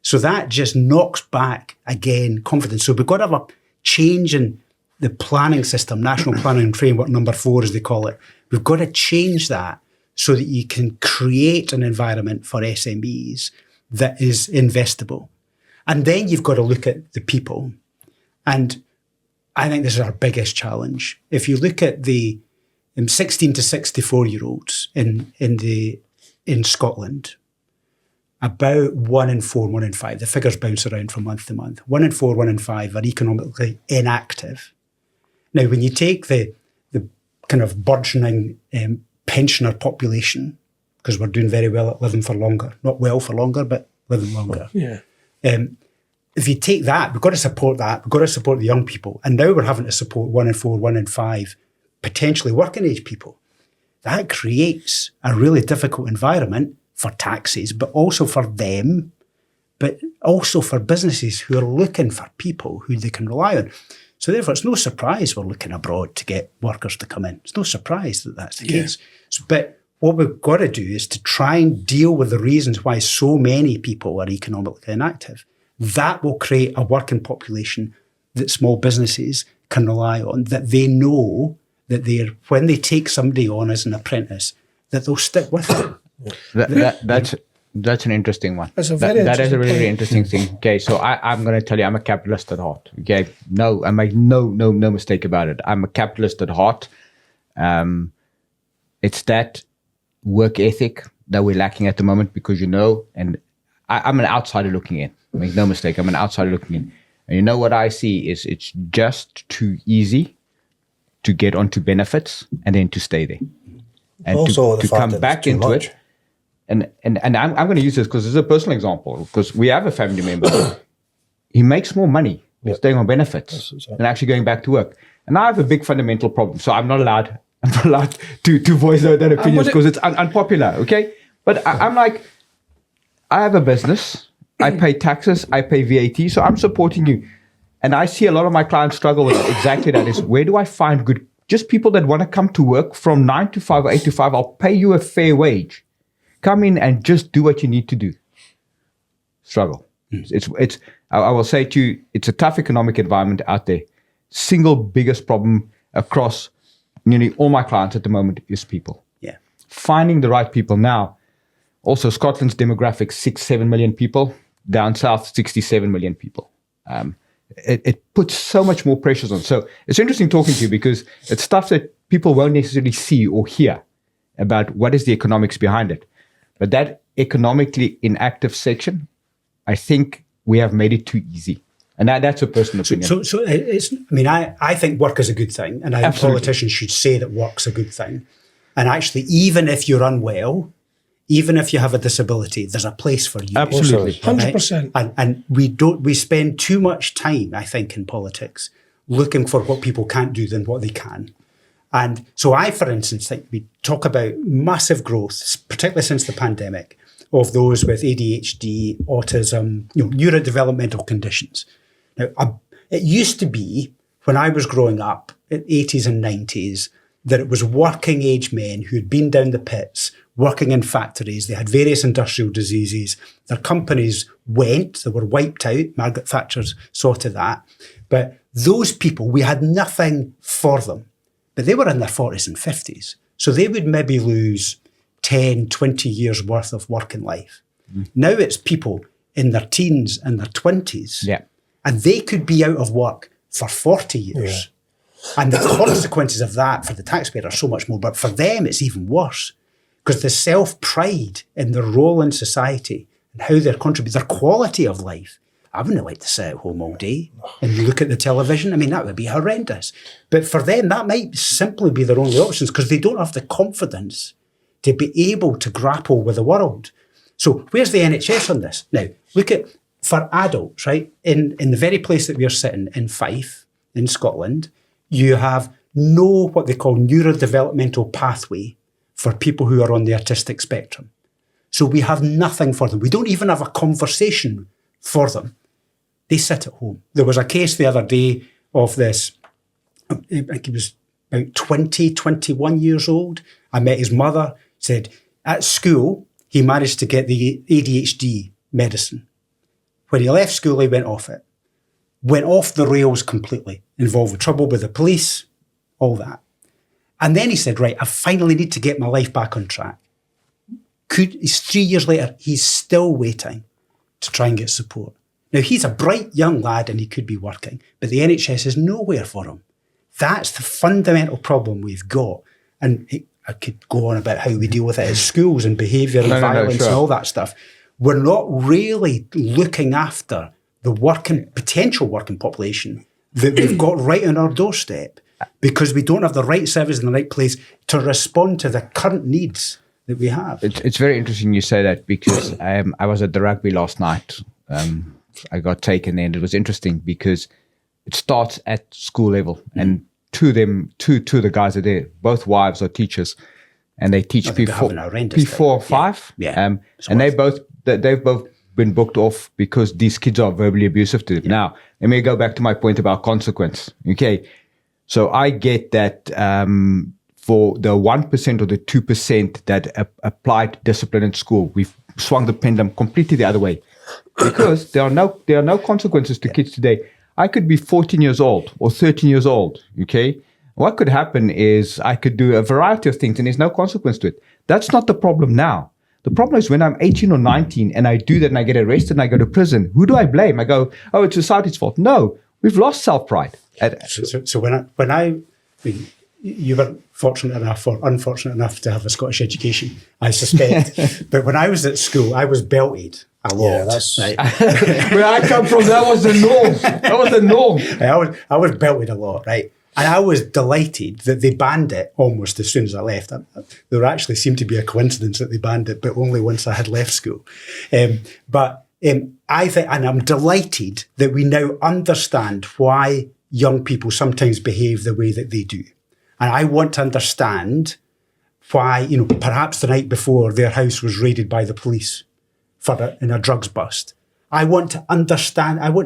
So that just knocks back, again, confidence. So we've got to have a change in the planning system, National Planning Framework number 4, as they call it. We've got to change that so that you can create an environment for SMEs that is investable. And then you've got to look at the people. And I think this is our biggest challenge. If you look at the 16 to 64-year-olds in Scotland, about 1 in 4, 1 in 5, the figures bounce around from month to month, 1 in 4, 1 in 5 are economically inactive. Now, when you take the kind of burgeoning pensioner population, because we're doing very well at living for longer, not well for longer, but living longer. Yeah. If you take that, we've got to support that. We've got to support the young people. And now we're having to support 1 in 4, 1 in 5, potentially working age people. That creates a really difficult environment for taxes, but also for them, but also for businesses who are looking for people who they can rely on. So therefore, it's no surprise we're looking abroad to get workers to come in. It's no surprise that that's the case. So, but what we've got to do is to try and deal with the reasons why so many people are economically inactive. That will create a working population that small businesses can rely on, that they know that when they take somebody on as an apprentice, that they'll stick with it. That's an interesting one. That's a very that is a really, interesting really interesting thing. Okay, so I'm going to tell you, I'm a capitalist at heart. Okay, no, I make no mistake about it. I'm a capitalist at heart. It's that work ethic that we're lacking at the moment because, and I'm an outsider looking in. Make no mistake, I'm an outsider looking in. And what I see is it's just too easy to get onto benefits and then to stay there. And also to come back into it. And I'm going to use this because it's a personal example, because we have a family member. He makes more money staying on benefits than actually going back to work. And I have a big fundamental problem. So I'm not allowed to voice that opinion because it's unpopular, okay? But I'm like, I have a business. I pay taxes. I pay VAT. So I'm supporting you. And I see a lot of my clients struggle with exactly that. Is where do I find just people that want to come to work from 9 to 5 or 8 to 5? I'll pay you a fair wage. Come in and just do what you need to do. Struggle. I will say to you, it's a tough economic environment out there. Single biggest problem across nearly all my clients at the moment is people. Yeah. Finding the right people. Now, also Scotland's demographic, 6-7 million people. Down south, 67 million people. It puts so much more pressures on. So it's interesting talking to you because it's stuff that people won't necessarily see or hear about what is the economics behind it. But that economically inactive section, I think we have made it too easy. And that's a personal opinion. So it's, I think work is a good thing. And I think politicians should say that work's a good thing. And actually, even if you're unwell, even if you have a disability, there's a place for you. Absolutely. 100%. Right? And we spend too much time, I think, in politics looking for what people can't do than what they can. And so for instance, think we talk about massive growth, particularly since the pandemic, of those with ADHD, autism, neurodevelopmental conditions. Now, it used to be, when I was growing up, in the 80s and 90s, that it was working age men who had been down the pits, working in factories. They had various industrial diseases. Their companies went, they were wiped out. Margaret Thatcher's sorted that. But those people, we had nothing for them. But they were in their 40s and 50s. So they would maybe lose 10, 20 years worth of working life. Now it's people in their teens and their 20s. Yeah. And they could be out of work for 40 years. Yeah. And the consequences of that for the taxpayer are so much more. But for them, it's even worse. Because the self-pride in their role in society and how they're contributing, their quality of life I wouldn't like to sit at home all day and look at the television. I mean, that would be horrendous. But for them, that might simply be their only options because they don't have the confidence to be able to grapple with the world. So where's the NHS on this? Now, look at, for adults, right, in the very place that we're sitting in Fife, in Scotland, you have no what they call neurodevelopmental pathway for people who are on the autistic spectrum. So we have nothing for them. We don't even have a conversation for them. They sit at home. There was a case the other day of this, I think he was about 20, 21 years old. I met his mother, said at school, he managed to get the ADHD medicine. When he left school, he went off it. Went off the rails completely, involved with trouble with the police, all that. And then he said, right, I finally need to get my life back on track. It's 3 years later, he's still waiting to try and get support. Now, he's a bright young lad and he could be working, but the NHS is nowhere for him. That's the fundamental problem we've got. And I could go on about how we deal with it at schools and behaviour and violence and all that stuff. We're not really looking after the potential working population that we've got right on our doorstep because we don't have the right service in the right place to respond to the current needs that we have. It's very interesting you say that because I was at the rugby last night. I got taken there and it was interesting because it starts at school level and two of the guys are there, both wives are teachers and they teach P4, 5. Yeah. And they've both been booked off because these kids are verbally abusive to them. Yeah. Now, let me go back to my point about consequence. Okay. So I get that for the 1% or the 2% that applied discipline in school, we've swung the pendulum completely the other way because there are no consequences to kids today. I could be 14 years old or 13 years old. Okay. What could happen is I could do a variety of things and there's no consequence to it. That's not the problem now. The problem is when I'm 18 or 19 and I do that and I get arrested and I go to prison, who do I blame? I go, oh, it's society's fault. No, we've lost self-pride. So when I you were fortunate enough or unfortunate enough to have a Scottish education, I suspect. But when I was at school, I was belted a lot. Yeah, that's right. Where I come from, that was the norm. That was the norm. I was belted a lot, right? And I was delighted that they banned it almost as soon as I left. There actually seemed to be a coincidence that they banned it, but only once I had left school. I think, and I'm delighted that we now understand why young people sometimes behave the way that they do. And I want to understand why, perhaps the night before their house was raided by the police in a drugs bust. I want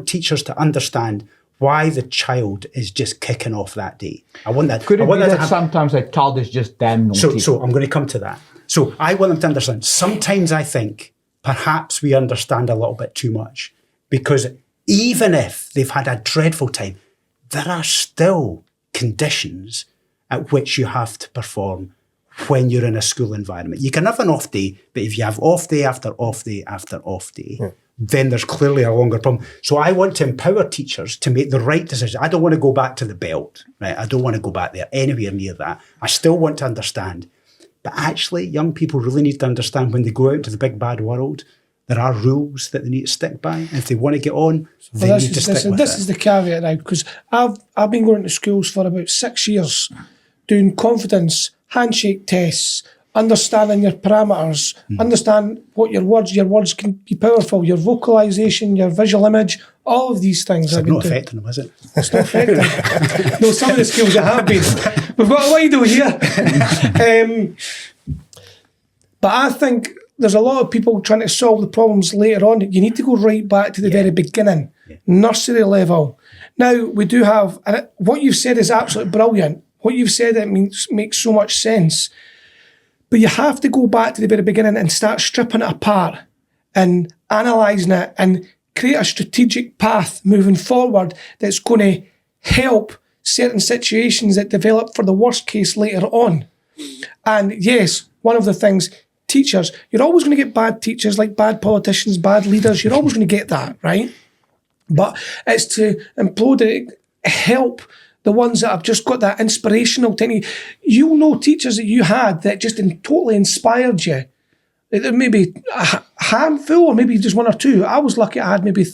teachers to understand why the child is just kicking off that day. I want that. Could it be that sometimes a child is just damn naughty? So I'm going to come to that. So I want them to understand. Sometimes I think perhaps we understand a little bit too much because even if they've had a dreadful time, there are still conditions at which you have to perform when you're in a school environment. You can have an off day, but if you have off day after off day after off day, then there's clearly a longer problem. So I want to empower teachers to make the right decision. I don't want to go back to the belt, right? I don't want to go back there anywhere near that. I still want to understand. But actually, young people really need to understand when they go out into the big bad world, there are rules that they need to stick by. And if they want to get on, they need to stick with it. This is the caveat now, because I've been going to schools for about 6 years, doing confidence, handshake tests, understanding your parameters, understand what your words can be powerful, your vocalisation, your visual image, all of these things. It's not affecting them, is it? It's not affecting them. No, some of the skills that have been. We've got a way to do here. But I think there's a lot of people trying to solve the problems later on. You need to go right back to the very beginning, nursery level. Now, we do have, and what you've said is absolutely brilliant. What you've said, makes so much sense. But you have to go back to the very beginning and start stripping it apart and analysing it and create a strategic path moving forward that's going to help certain situations that develop for the worst case later on. And yes, one of the things, teachers, you're always going to get bad teachers, like bad politicians, bad leaders. You're always going to get that, right? But it's to implode it, help the ones that have just got that inspirational technique. You'll know teachers that you had that just totally inspired you. Maybe a handful or maybe just one or two. I was lucky I had maybe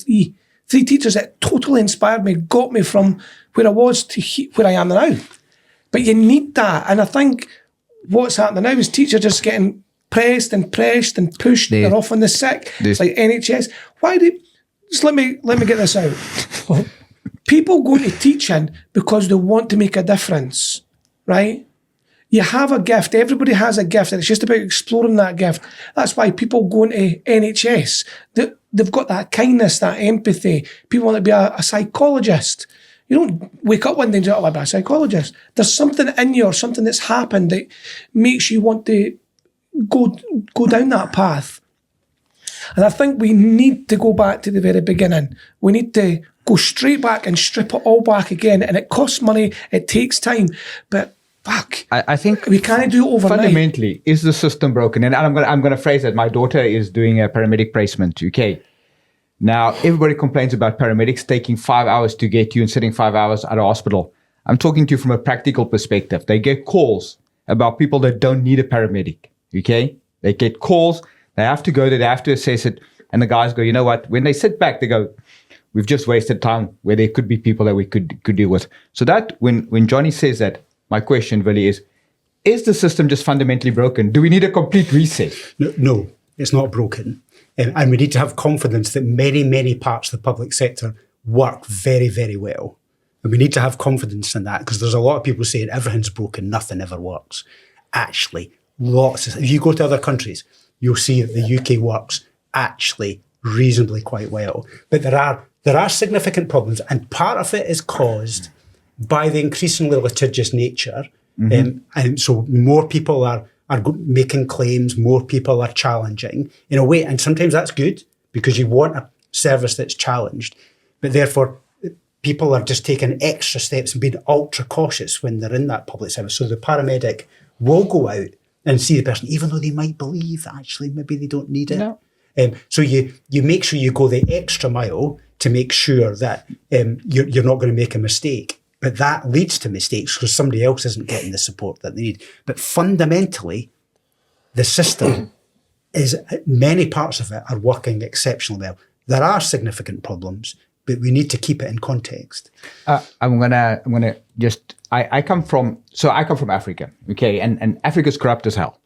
3 teachers that totally inspired me, got me from where I was to where I am now. But you need that. And I think what's happening now is teachers just getting pressed and pushed. They're off on the sick. It's like NHS. Why do... Just let me get this out. People go into teaching because they want to make a difference, right? You have a gift. Everybody has a gift, and it's just about exploring that gift. That's why people go into NHS. They've got that kindness, that empathy. People want to be a psychologist. You don't wake up one day and say, oh, I'll be a psychologist. There's something in you or something that's happened that makes you want to go down that path. And I think we need to go back to the very beginning. We need to go straight back and strip it all back again. And it costs money. It takes time. But fuck, I think we can't do it overnight. Fundamentally, is the system broken? And I'm going to phrase that. My daughter is doing a paramedic placement, UK. Now, everybody complains about paramedics taking 5 hours to get you and sitting 5 hours at a hospital. I'm talking to you from a practical perspective. They get calls about people that don't need a paramedic, okay? They get calls. They have to go there. They have to assess it. And the guys go, you know what? When they sit back, they go, we've just wasted time where there could be people that we could deal with. So that when Johnny says that, my question really is the system just fundamentally broken? Do we need a complete reset? No, it's not broken. And we need to have confidence that many, many parts of the public sector work very, very well. And we need to have confidence in that, because there's a lot of people saying everything's broken, nothing ever works. Actually, if you go to other countries, you'll see that the UK works actually reasonably quite well. But there are significant problems, and part of it is caused by the increasingly litigious nature. And so more people are making claims, more people are challenging in a way. And sometimes that's good, because you want a service that's challenged. But therefore, people are just taking extra steps and being ultra cautious when they're in that public service. So the paramedic will go out and see the person, even though they might believe that actually maybe they don't need it. No. So you make sure you go the extra mile to make sure that you're not going to make a mistake. But that leads to mistakes because somebody else isn't getting the support that they need. But fundamentally, the system many parts of it are working exceptionally well. There are significant problems, but we need to keep it in context. I'm gonna just I come from Africa, okay, and Africa's corrupt as hell.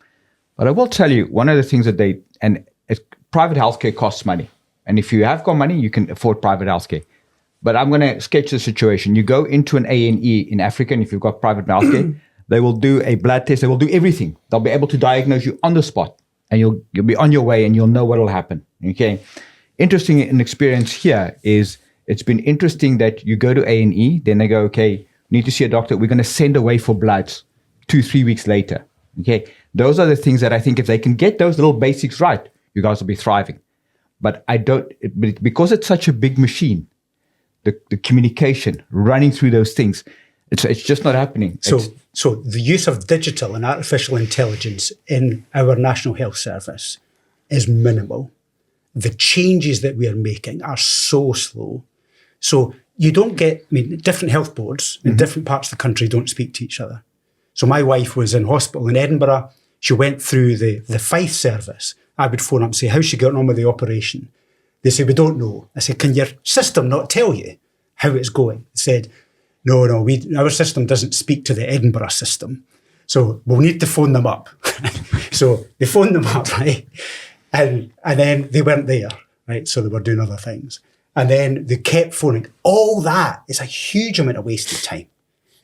But I will tell you, one of the things that private healthcare costs money, and if you have got money, you can afford private healthcare. But I'm going to sketch the situation. You go into an A&E in Africa, and if you've got private healthcare, they will do a blood test. They will do everything. They'll be able to diagnose you on the spot, and you'll be on your way, and you'll know what will happen. Okay. Interesting an experience here is it's been interesting that you go to A&E, then they go, okay, need to see a doctor. We're going to send away for bloods 2-3 weeks later. Okay. Those are the things that I think if they can get those little basics right, you guys will be thriving. But because it's such a big machine, the communication running through those things, it's just not happening. So the use of digital and artificial intelligence in our National Health Service is minimal. The changes that we are making are so slow. So you don't get, different health boards in different parts of the country don't speak to each other. So my wife was in hospital in Edinburgh. She went through the Fife service. I would phone up and say, how's she getting on with the operation? They say, we don't know. I said, can your system not tell you how it's going? They said, no, our system doesn't speak to the Edinburgh system. So we'll need to phone them up. So they phoned them up, right? And then they weren't there, right? So they were doing other things. And then they kept phoning. All that is a huge amount of wasted time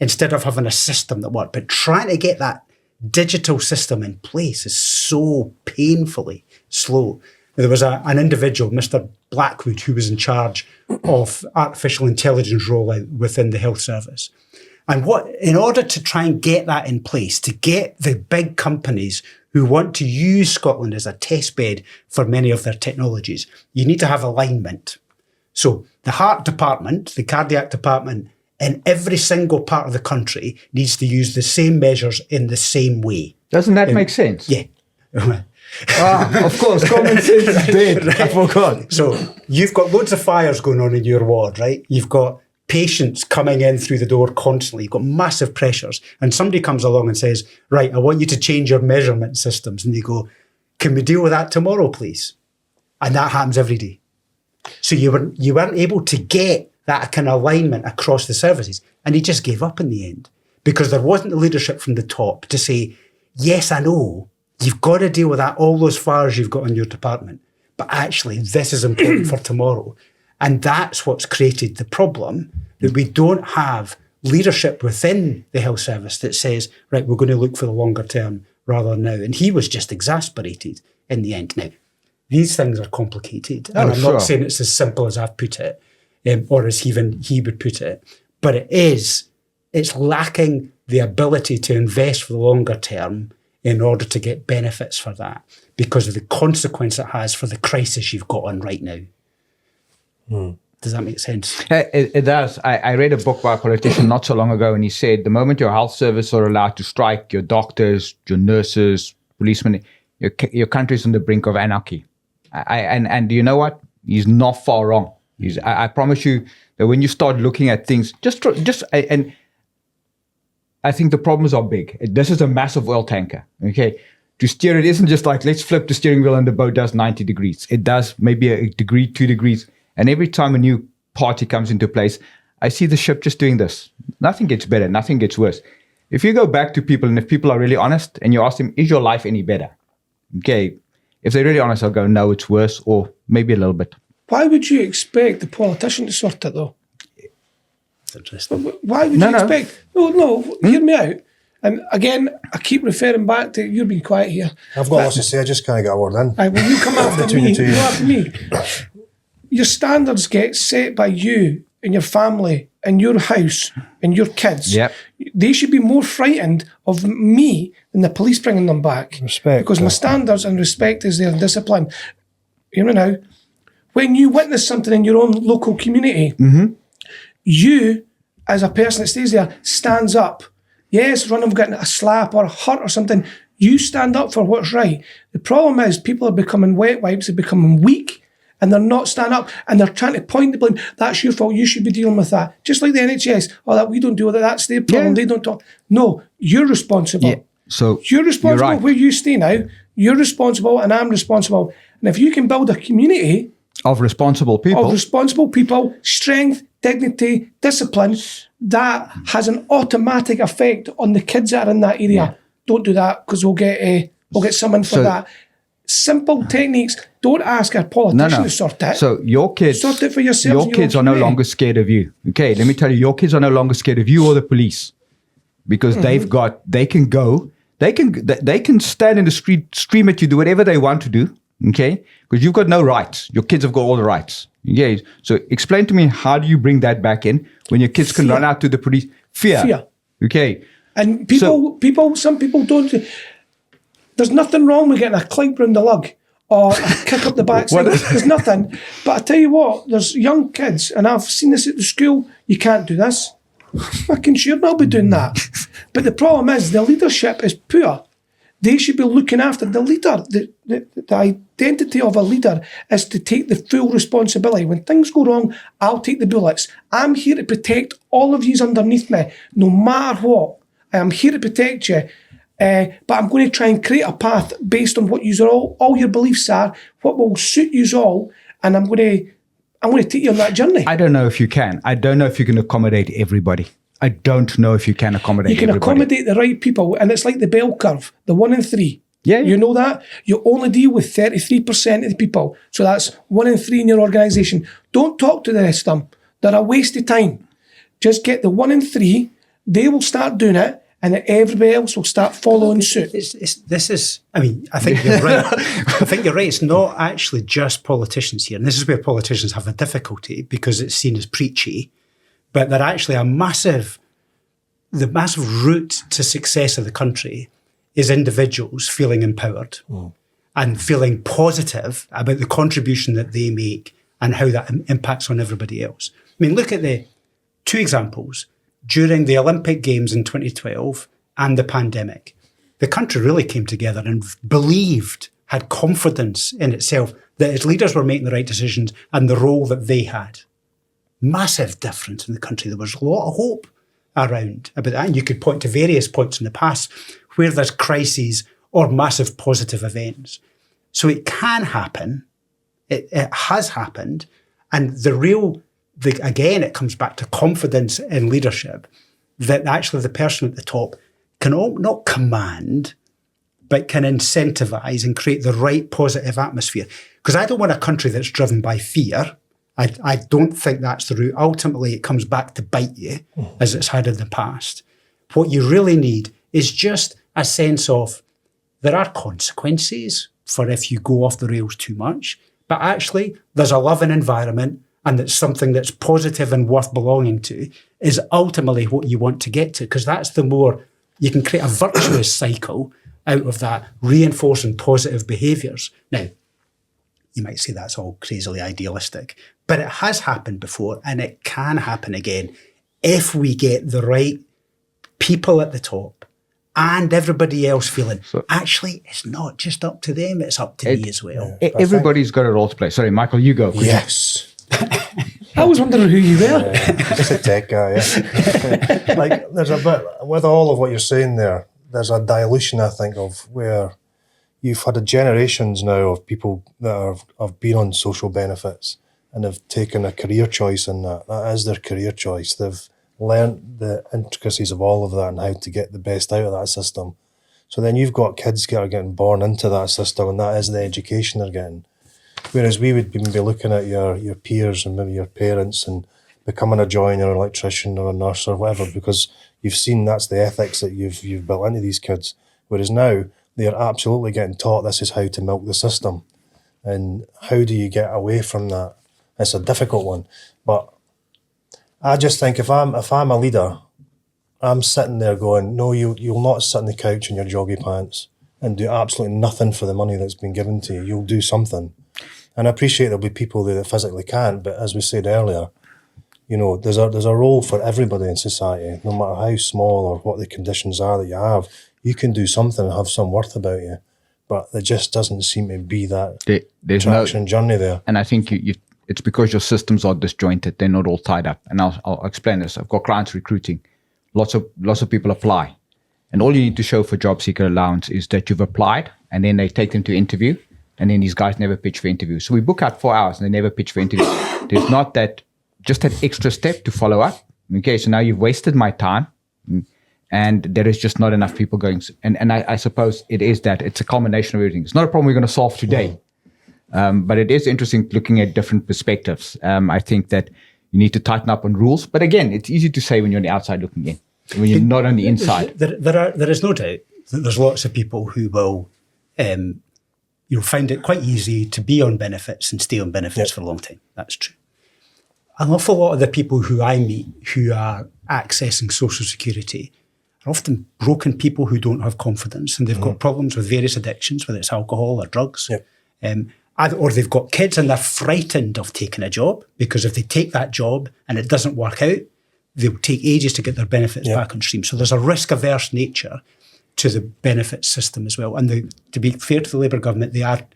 instead of having a system that worked. But trying to get that digital system in place is so painfully slow. There was an individual, Mr. Blackwood, who was in charge of artificial intelligence rollout within the health service. And in order to try and get that in place, to get the big companies who want to use Scotland as a test bed for many of their technologies, you need to have alignment. So the heart department, the cardiac department, in every single part of the country needs to use the same measures in the same way. Doesn't that make sense? Yeah. Of course, common sense is dead. Right. I forgot. So you've got loads of fires going on in your ward, right? You've got patients coming in through the door constantly. You've got massive pressures. And somebody comes along and says, right, I want you to change your measurement systems. And they go, can we deal with that tomorrow, please? And that happens every day. So you weren't able to get that kind of alignment across the services. And he just gave up in the end because there wasn't the leadership from the top to say, yes, I know, you've got to deal with that, all those fires you've got in your department. But actually, this is important for tomorrow. And that's what's created the problem, that we don't have leadership within the health service that says, right, we're going to look for the longer term rather than now. And he was just exasperated in the end. Now, these things are complicated. And I'm not saying it's as simple as I've put it, or as even he would put it. But it's lacking the ability to invest for the longer term in order to get benefits for that because of the consequence it has for the crisis you've got on right now. Does that make sense? It does. I read a book by a politician not so long ago, and he said the moment your health service are allowed to strike, your doctors, your nurses, policemen, your country's on the brink of anarchy. And do you know what? He's not far wrong. I promise you that when you start looking at things, and I think the problems are big. This is a massive oil tanker, okay? To steer it isn't just like, let's flip the steering wheel and the boat does 90 degrees. It does maybe a degree, 2 degrees. And every time a new party comes into place, I see the ship just doing this. Nothing gets better. Nothing gets worse. If you go back to people, and if people are really honest, and you ask them, is your life any better? Okay. If they're really honest, I'll go, no, it's worse, or maybe a little bit. Why would you expect the politician to sort it, though? It's interesting. Why would you expect... No, hear me out. And again, I keep referring back to, you're being quiet here. I've got lots to say, I just can't get a word in. Well, you come after me. You after me. Your standards get set by you and your family and your house and your kids. Yep. They should be more frightened of me than the police bringing them back. Respect. Because my standards and respect is their discipline. Hear me now. When you witness something in your own local community, you, as a person that stays there, stands up. Yes, run of getting a slap or a hurt or something. You stand up for what's right. The problem is people are becoming wet wipes, they're becoming weak, and they're not standing up, and they're trying to point the blame. That's your fault. You should be dealing with that. Just like the NHS. Oh, that we don't deal with it. That's their problem. They don't talk. No, you're responsible. Yeah. So you're responsible where you stay now. You're responsible, and I'm responsible. And if you can build a community of responsible people, strength, dignity, discipline, that has an automatic effect on the kids that are in that area. Yeah. Don't do that because we'll get someone for that. Simple techniques. Don't ask a politician to sort it. So your kids, sort it for yourself. Your kids are no longer scared of you. Okay, let me tell you, your kids are no longer scared of you or the police because they can stand in the street, scream at you, do whatever they want to do. Okay, because you've got no rights. Your kids have got all the rights. Okay, so explain to me, how do you bring that back in when your kids can run out to the police? Fear. Okay, and some people don't. There's nothing wrong with getting a clink round the lug or a kick up the backside. There's nothing. But I tell you what, there's young kids, and I've seen this at the school, you can't do this. Fucking sure they'll be doing that. But the problem is the leadership is poor. They should be looking after the leader. The identity of a leader is to take the full responsibility. When things go wrong, I'll take the bullets. I'm here to protect all of yous underneath me, no matter what. I am here to protect you. But I'm going to try and create a path based on what all your beliefs are, what will suit you all, and I'm going to take you on that journey. I don't know if you can. I don't know if you can accommodate everybody. I don't know if you can accommodate everybody. You can accommodate the right people, and it's like the bell curve, the 1 in 3. Yeah. You know that? You only deal with 33% of the people. So that's 1 in 3 in your organisation. Don't talk to the rest of them. They're a waste of time. Just get the 1 in 3. They will start doing it, and then everybody else will start following suit. I think you're right. I think you're right. It's not actually just politicians here. And this is where politicians have a difficulty because it's seen as preachy. But they're actually the massive route to success of the country is individuals feeling empowered and feeling positive about the contribution that they make and how that impacts on everybody else. I mean, look at the 2 examples. During the Olympic Games in 2012 and the pandemic, the country really came together and had confidence in itself that its leaders were making the right decisions and the role that they had. Massive difference in the country. There was a lot of hope around about that. And you could point to various points in the past where there's crises or massive positive events. So it can happen. It has happened. And again, it comes back to confidence in leadership, that actually the person at the top can not command, but can incentivize and create the right positive atmosphere. Because I don't want a country that's driven by fear. I don't think that's the route. Ultimately, it comes back to bite you, as it's had in the past. What you really need is just a sense of there are consequences for if you go off the rails too much, but actually there's a loving environment, and that's something that's positive and worth belonging to is ultimately what you want to get to, because that's the more you can create a virtuous cycle out of that, reinforcing positive behaviours. Now, you might say that's all crazily idealistic, but it has happened before and it can happen again if we get the right people at the top and everybody else feeling, actually, it's not just up to them, it's up to me as well. Everybody's got a role to play. Sorry, Michael, you go. Yes. I was wondering who you were. Just a tech guy, yeah. Like, there's a bit, with all of what you're saying there, there's a dilution, I think, of where you've had generations now of people that have been on social benefits and have taken a career choice in that. That is their career choice. They've learnt the intricacies of all of that and how to get the best out of that system. So then you've got kids that are getting born into that system, and that is the education they're getting. Whereas we would be looking at your peers and maybe your parents and becoming a joiner or an electrician or a nurse or whatever, because you've seen that's the ethics that you've built into these kids. Whereas now they're absolutely getting taught this is how to milk the system. And how do you get away from that? It's a difficult one. But I just think if I'm a leader, I'm sitting there going, no, you'll not sit on the couch in your joggy pants and do absolutely nothing for the money that's been given to you. You'll do something. And I appreciate there'll be people that physically can't, but as we said earlier, you know, there's a role for everybody in society, no matter how small or what the conditions are that you have. You can do something and have some worth about you, but there just doesn't seem to be that there's traction journey there. And I think it's because your systems are disjointed; they're not all tied up. And I'll explain this. I've got clients recruiting, lots of people apply, and all you need to show for job seeker allowance is that you've applied, and then they take them to interview, and then these guys never pitch for interview. So we book out 4 hours, and they never pitch for interview. There's not just that extra step to follow up. Okay, so now you've wasted my time. And there is just not enough people going. And I suppose it is that. It's a combination of everything. It's not a problem we're going to solve today. But it is interesting looking at different perspectives. I think that you need to tighten up on rules. But again, it's easy to say when you're on the outside looking in. When you're not on the inside. There is no doubt that there's lots of people who will you'll find it quite easy to be on benefits and stay on benefits for a long time. That's true. An awful lot of the people who I meet who are accessing social security are often broken people who don't have confidence, and they've got problems with various addictions, whether it's alcohol or drugs. Or they've got kids and they're frightened of taking a job, because if they take that job and it doesn't work out, they'll take ages to get their benefits back on stream. So there's a risk-averse nature to the benefits system as well. And to be fair to the Labour government, they are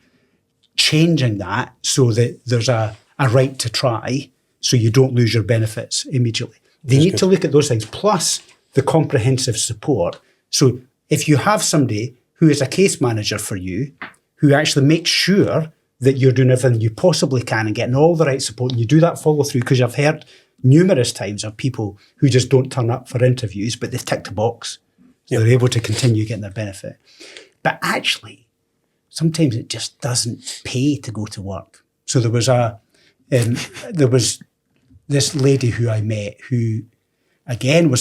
changing that so that there's a right to try, so you don't lose your benefits immediately. They need to look at those things, plus the comprehensive support. So if you have somebody who is a case manager for you, who actually makes sure that you're doing everything you possibly can and getting all the right support, and you do that follow through, because I've heard numerous times of people who just don't turn up for interviews, but they've ticked a box. So they're able to continue getting their benefit. But actually, sometimes it just doesn't pay to go to work. So there was this lady who I met who, again,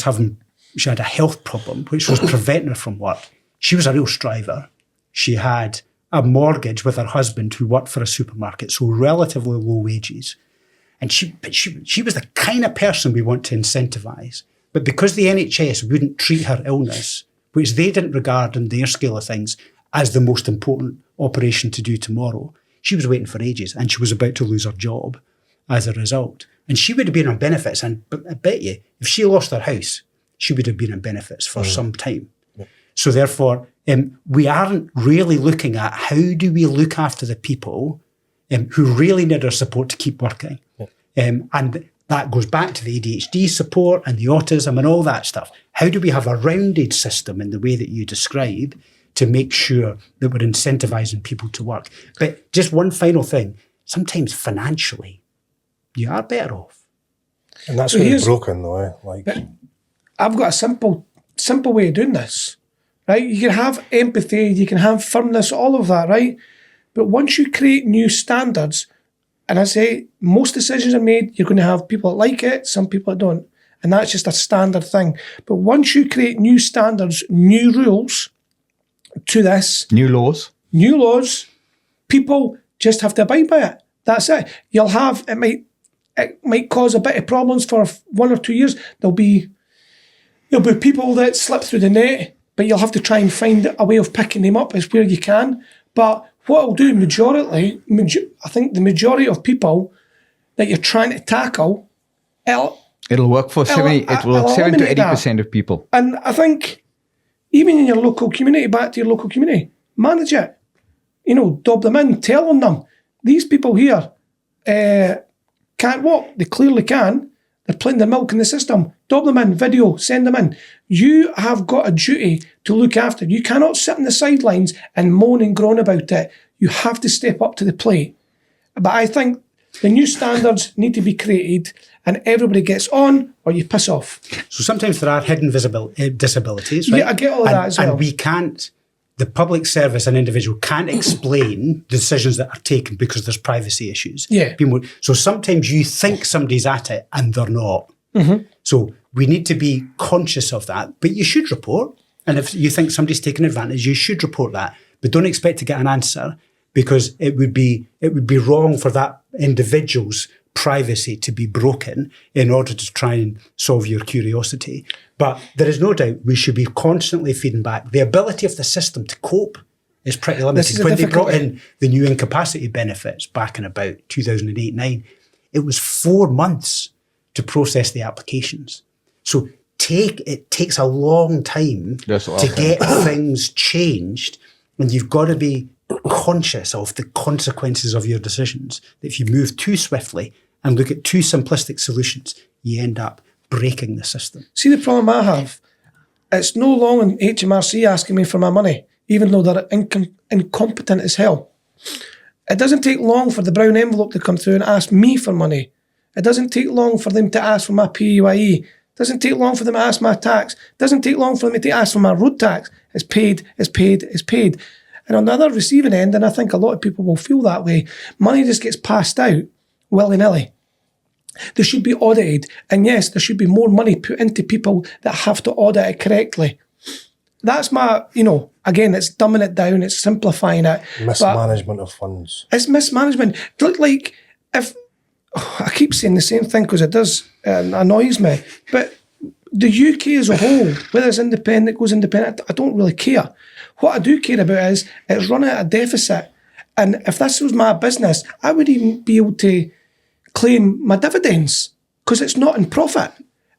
she had a health problem, which was preventing her from work. She was a real striver. She had a mortgage with her husband who worked for a supermarket, so relatively low wages. And she was the kind of person we want to incentivise. But because the NHS wouldn't treat her illness, which they didn't regard in their scale of things as the most important operation to do tomorrow, she was waiting for ages, and she was about to lose her job as a result. And she would have been on benefits, and I bet you, if she lost her house, she would have been on benefits for some time. So therefore, we aren't really looking at how do we look after the people who really need our support to keep working. And that goes back to the ADHD support and the autism and all that stuff. How do we have a rounded system in the way that you describe to make sure that we're incentivising people to work? But just one final thing, sometimes financially, you are better off. And that's where it's broken, though. Like, I've got a simple way of doing this, right? You can have empathy, you can have firmness, all of that, right? But once you create new standards, and I say most decisions are made, you're going to have people that like it, some people that don't. And that's just a standard thing. But once you create new standards, new rules to this. New laws, people just have to abide by it. That's it. You'll have, it might cause a bit of problems for 1 or 2 years. There'll be people that slip through the net, but you'll have to try and find a way of picking them up as where you can. But what it'll do, I think the majority of people that you're trying to tackle, it'll work for 7 to 80% of people. And I think even in your local community, back to your local community, manage it. Dob them in, tell on them. These people here can't walk. They clearly can. They're putting their milk in the system. Dob them in, video, send them in. You have got a duty to look after. You cannot sit on the sidelines and moan and groan about it. You have to step up to the plate. But I think the new standards need to be created and everybody gets on or you piss off. So sometimes there are hidden disabilities, right? Yeah, I get all of that as well. And we can't, the public service and individual can't explain decisions that are taken because there's privacy issues. Yeah. So sometimes you think somebody's at it and they're not. Mm-hmm. So we need to be conscious of that. But you should report. And if you think somebody's taking advantage, you should report that. But don't expect to get an answer because it would be wrong for that individual's privacy to be broken in order to try and solve your curiosity. But there is no doubt we should be constantly feeding back. The ability of the system to cope is pretty limited. When they brought in the new incapacity benefits back in about 2008-9, it was 4 months to process the applications. So it takes a long time to get things changed, and you've got to be conscious of the consequences of your decisions. If you move too swiftly and look at too simplistic solutions, you end up breaking the system. See, the problem I have, it's no longer HMRC asking me for my money, even though they're incompetent as hell. It doesn't take long for the brown envelope to come through and ask me for money. It doesn't take long for them to ask for my PAYE. It doesn't take long for them to ask my tax. It doesn't take long for them to ask for my road tax. It's paid, it's paid, it's paid. And on the other receiving end, and I think a lot of people will feel that way, money just gets passed out willy-nilly. They should be audited. And yes, there should be more money put into people that have to audit it correctly. That's my, again, it's dumbing it down, it's simplifying it. Mismanagement of funds. It's mismanagement. Look, like, I keep saying the same thing because it does annoys me, but the UK as a whole, whether it's independent, goes independent, I don't really care. What I do care about is it's running at a deficit. And if this was my business, I would even be able to claim my dividends because it's not in profit.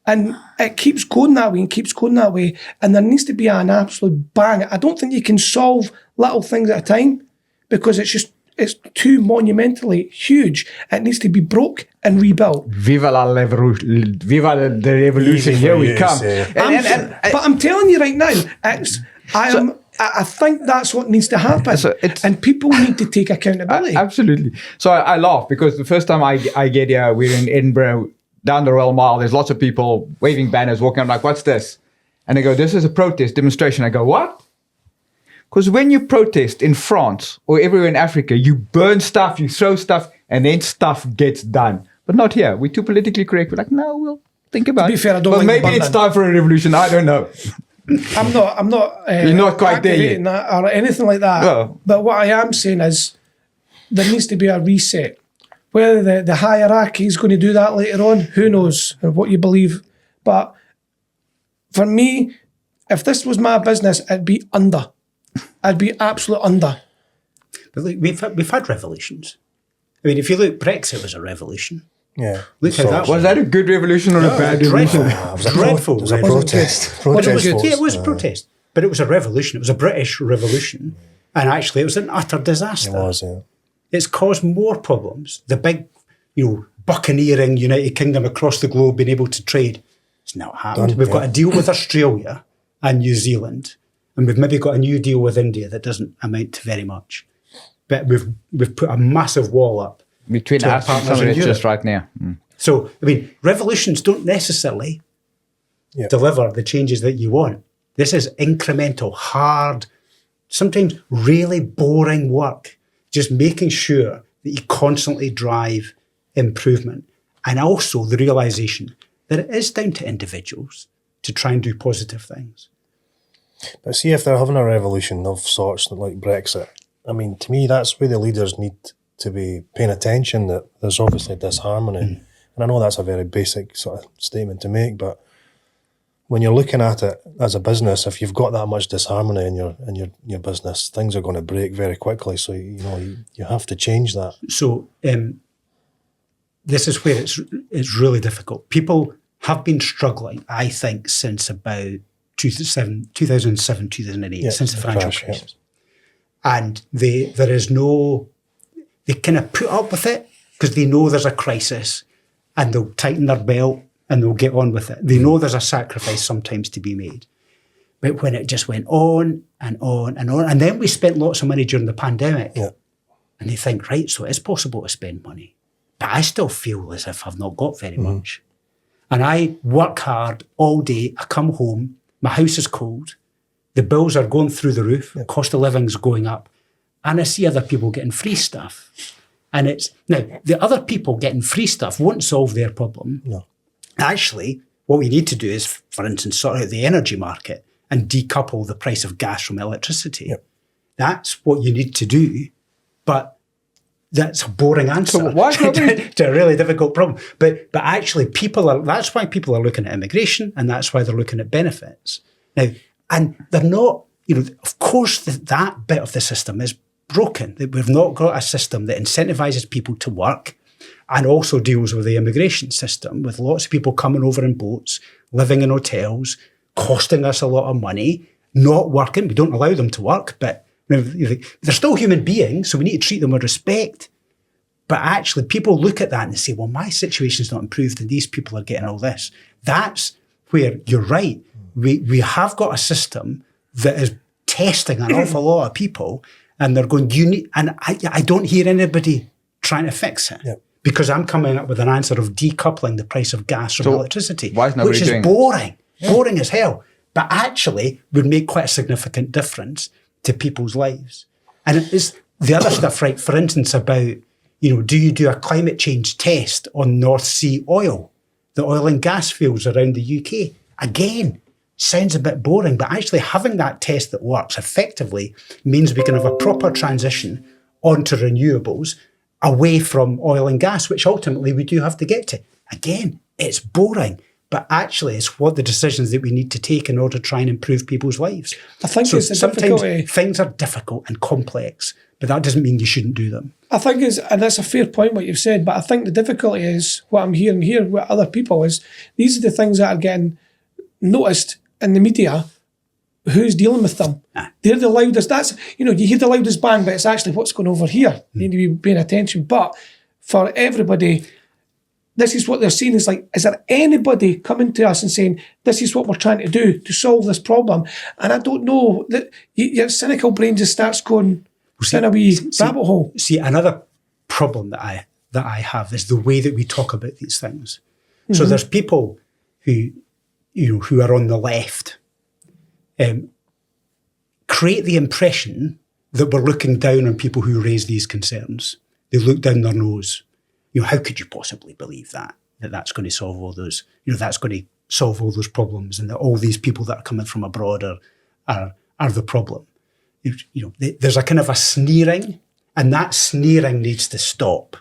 And it keeps going that way and keeps going that way. And there needs to be an absolute bang. I don't think you can solve little things at a time because it's too monumentally huge. It needs to be broke and rebuilt. Viva the revolution! Here we come. But I'm telling you right now, I think that's what needs to happen. And people need to take accountability. Absolutely. So I laugh because the first time I get here, we're in Edinburgh, down the Royal Mile. There's lots of people waving banners, walking. I'm like, what's this? And they go, this is a protest demonstration. I go, what? Because when you protest in France or everywhere in Africa, you burn stuff, you throw stuff, and then stuff gets done. But not here. We're too politically correct. We're like, no, we'll think about it. To be fair, I don't like maybe it's time for a revolution. I don't know. I'm not. You're not quite there yet, or anything like that. No. But what I am saying is, there needs to be a reset. Whether the hierarchy is going to do that later on, who knows what you believe. But for me, if this was my business, it'd be under. I'd be absolute under. But look, we've had revolutions. I mean, if you look, Brexit was a revolution. Yeah. Look how that was that a good revolution or a bad revolution? It was a dreadful. It was a protest. Yeah, it was a protest. But it was a revolution. It was a British revolution. And actually, it was an utter disaster. It was, yeah. It's caused more problems. The big, buccaneering United Kingdom across the globe being able to trade. It's not happened. We've got a deal with Australia and New Zealand. And we've maybe got a new deal with India that doesn't amount to very much. But we've put a massive wall up between to our us and partners some in of it's Europe. just right now. So, I mean, revolutions don't necessarily deliver the changes that you want. This is incremental, hard, sometimes really boring work, just making sure that you constantly drive improvement. And also the realization that it is down to individuals to try and do positive things. But see, if they're having a revolution of sorts like Brexit, I mean, to me, that's where the leaders need to be paying attention, that there's obviously disharmony. And I know that's a very basic sort of statement to make, but when you're looking at it as a business, if you've got that much disharmony in your business, things are going to break very quickly. So, you have to change that. So this is where it's really difficult. People have been struggling, I think, since about 2007, 2008, since the financial crisis. And they kind of put up with it because they know there's a crisis and they'll tighten their belt and they'll get on with it. They know there's a sacrifice sometimes to be made. But when it just went on and on and on, and then we spent lots of money during the pandemic, and they think, right, so it is possible to spend money. But I still feel as if I've not got very much. And I work hard all day, I come home, my house is cold, the bills are going through the roof, cost of living's going up, and I see other people getting free stuff. And now, the other people getting free stuff won't solve their problem. No. Actually, what we need to do is, for instance, sort out the energy market and decouple the price of gas from electricity. That's what you need to do. But that's a boring answer to a really difficult problem. But actually, that's why people are looking at immigration, and that's why they're looking at benefits. Now, and they're not, of course, that bit of the system is broken. We've not got a system that incentivizes people to work and also deals with the immigration system, with lots of people coming over in boats, living in hotels, costing us a lot of money, not working. We don't allow them to work, but they're still human beings, so we need to treat them with respect. But actually, people look at that and they say, well, my situation's not improved and these people are getting all this. That's where you're right. We have got a system that is testing an awful lot of people, and they're going, and I don't hear anybody trying to fix it. Because I'm coming up with an answer of decoupling the price of gas from electricity, which is boring, boring as hell, but actually would make quite a significant difference to people's lives. And it's the other stuff, right? For instance, about, do you do a climate change test on North Sea oil, the oil and gas fields around the UK? Again, sounds a bit boring, but actually having that test that works effectively means we can have a proper transition onto renewables away from oil and gas, which ultimately we do have to get to. Again, it's boring, but actually it's what the decisions that we need to take in order to try and improve people's lives. I think so it's a sometimes difficulty. Things are difficult and complex, but that doesn't mean you shouldn't do them. I think and that's a fair point what you've said, but I think the difficulty is, what I'm hearing here with other people is, these are the things that are getting noticed in the media. Who's dealing with them? They're the loudest. That's, you hear the loudest bang, but it's actually what's going over here. You need to be paying attention. But for everybody, this is what they're saying. Is like, is there anybody coming to us and saying, this is what we're trying to do to solve this problem? And I don't know, that your cynical brain just starts going in a wee rabbit hole. See, another problem that I have is the way that we talk about these things. So there's people who are on the left, create the impression that we're looking down on people who raise these concerns. They look down their nose. How could you possibly believe that's going to solve all those, that's going to solve all those problems, and that all these people that are coming from abroad are the problem. There's a kind of a sneering, and that sneering needs to stop,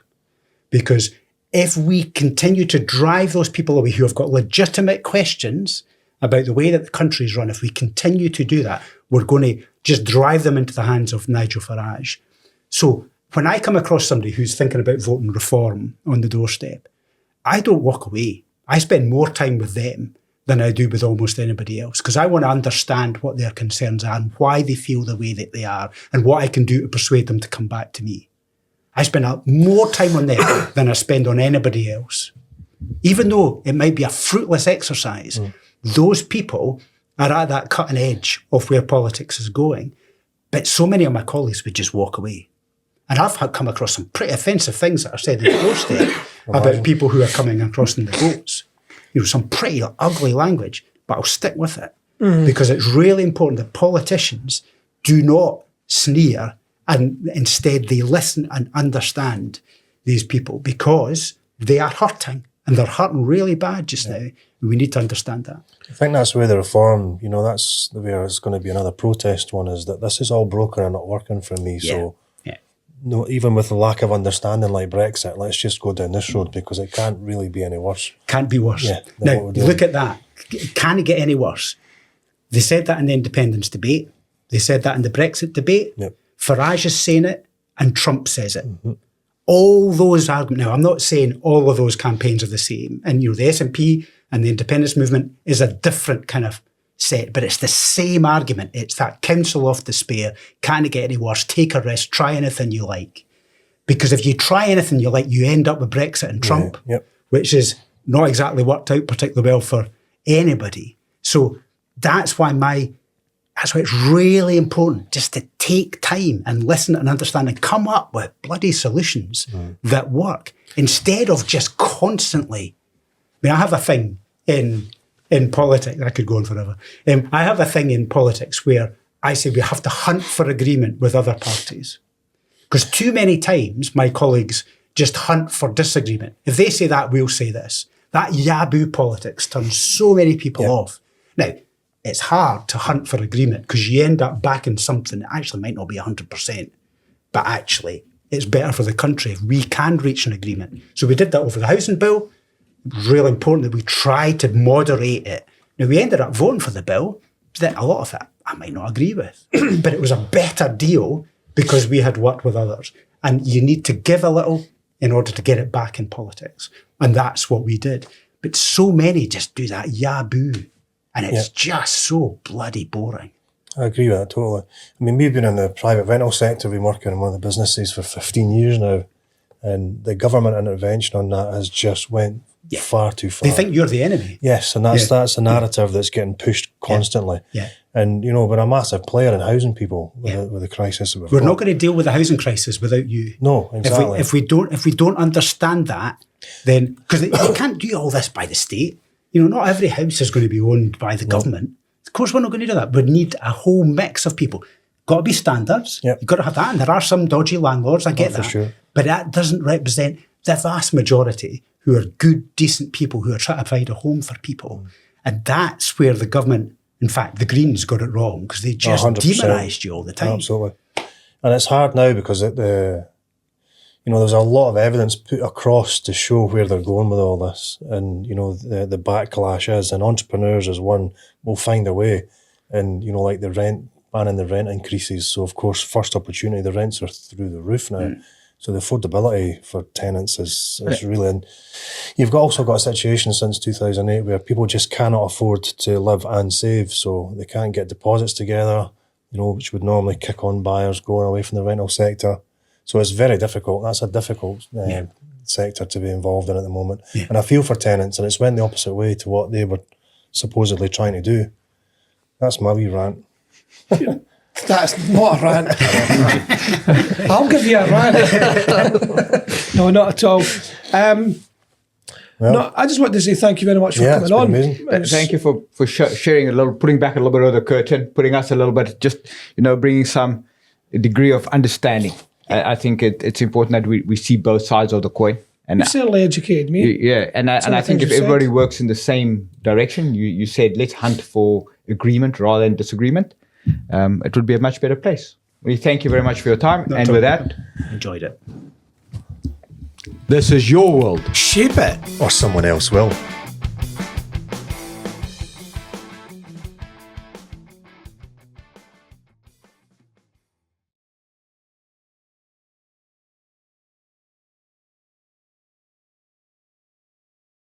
because if we continue to drive those people away who have got legitimate questions about the way that the country is run, if we continue to do that, we're going to just drive them into the hands of Nigel Farage. So when I come across somebody who's thinking about voting reform on the doorstep, I don't walk away. I spend more time with them than I do with almost anybody else, because I want to understand what their concerns are and why they feel the way that they are, and what I can do to persuade them to come back to me. I spend more time on them than I spend on anybody else. Even though it might be a fruitless exercise, those people are at that cutting edge of where politics is going. But so many of my colleagues would just walk away. And I've come across some pretty offensive things that are said in the doorstep about people who are coming across in the boats. Some pretty ugly language, but I'll stick with it because it's really important that politicians do not sneer, and instead they listen and understand these people, because they are hurting, and they're hurting really bad just now. We need to understand that. I think that's where the reform, that's the way it's going to be another protest one, is that this is all broken and not working for me. So, no, even with the lack of understanding like Brexit, let's just go down this road because it can't really be any worse. Can't be worse. Yeah, now, look at that. Can it get any worse? They said that in the independence debate. They said that in the Brexit debate. Yep. Farage is saying it and Trump says it. All those arguments. Now, I'm not saying all of those campaigns are the same. And, the SNP and the independence movement is a different kind of set, but it's the same argument. It's that counsel of despair. Can it get any worse? Take a risk. Try anything you like. Because if you try anything you like, you end up with Brexit and Trump, which is not exactly worked out particularly well for anybody. So that's why it's really important just to take time and listen and understand and come up with bloody solutions that work, instead of just constantly. I have a thing in politics, I could go on forever. I have a thing in politics where I say we have to hunt for agreement with other parties. Because too many times my colleagues just hunt for disagreement. If they say that, we'll say this. That yaboo politics turns so many people off. Now, it's hard to hunt for agreement because you end up backing something that actually might not be 100%, but actually it's better for the country if we can reach an agreement. So we did that over the housing bill. It was really important that we tried to moderate it. Now, we ended up voting for the bill. Then a lot of it I might not agree with, but it was a better deal because we had worked with others. And you need to give a little in order to get it back in politics. And that's what we did. But so many just do that yaboo. And it's just so bloody boring. I agree with that totally. I mean, we've been in the private rental sector, we've been working in one of the businesses for 15 years now. And the government intervention on that has just went far too far. They think you're the enemy. Yes, and that's the narrative that's getting pushed constantly. And, we're a massive player in housing people with the crisis. We're not going to deal with the housing crisis without you. No, exactly. If we don't understand that, then, because you can't do all this by the state. Not every house is going to be owned by the government. Of course, we're not going to do that. We need a whole mix of people. Got to be standards. You've got to have that. And there are some dodgy landlords, I get that. Sure. But that doesn't represent the vast majority who are good, decent people who are trying to provide a home for people. And that's where the government, in fact, the Greens got it wrong because they just 100%. Demonised you all the time. Absolutely. And it's hard now because there's a lot of evidence put across to show where they're going with all this. And, the backlash is, and entrepreneurs as one will find a way. And, like the rent, banning the rent increases. So, of course, first opportunity, the rents are through the roof now. So the affordability for tenants is really... And you've also got a situation since 2008 where people just cannot afford to live and save. So they can't get deposits together, which would normally kick on buyers going away from the rental sector. So it's very difficult. That's a difficult sector to be involved in at the moment. And I feel for tenants, and it's went the opposite way to what they were supposedly trying to do. That's my wee rant. That's not a rant. I'll give you a rant. No, not at all. No, I just want to say thank you very much for coming on. Amazing. Thank you for sharing a little, putting back a little bit of the curtain, putting us a little bit, just, bringing some degree of understanding. I think it's important that we see both sides of the coin. And you certainly educated me. Yeah, and I think if everybody works in the same direction, you said let's hunt for agreement rather than disagreement, it would be a much better place. We thank you very much for your time. And with that, enjoyed it. This is your world. Shape it, or someone else will.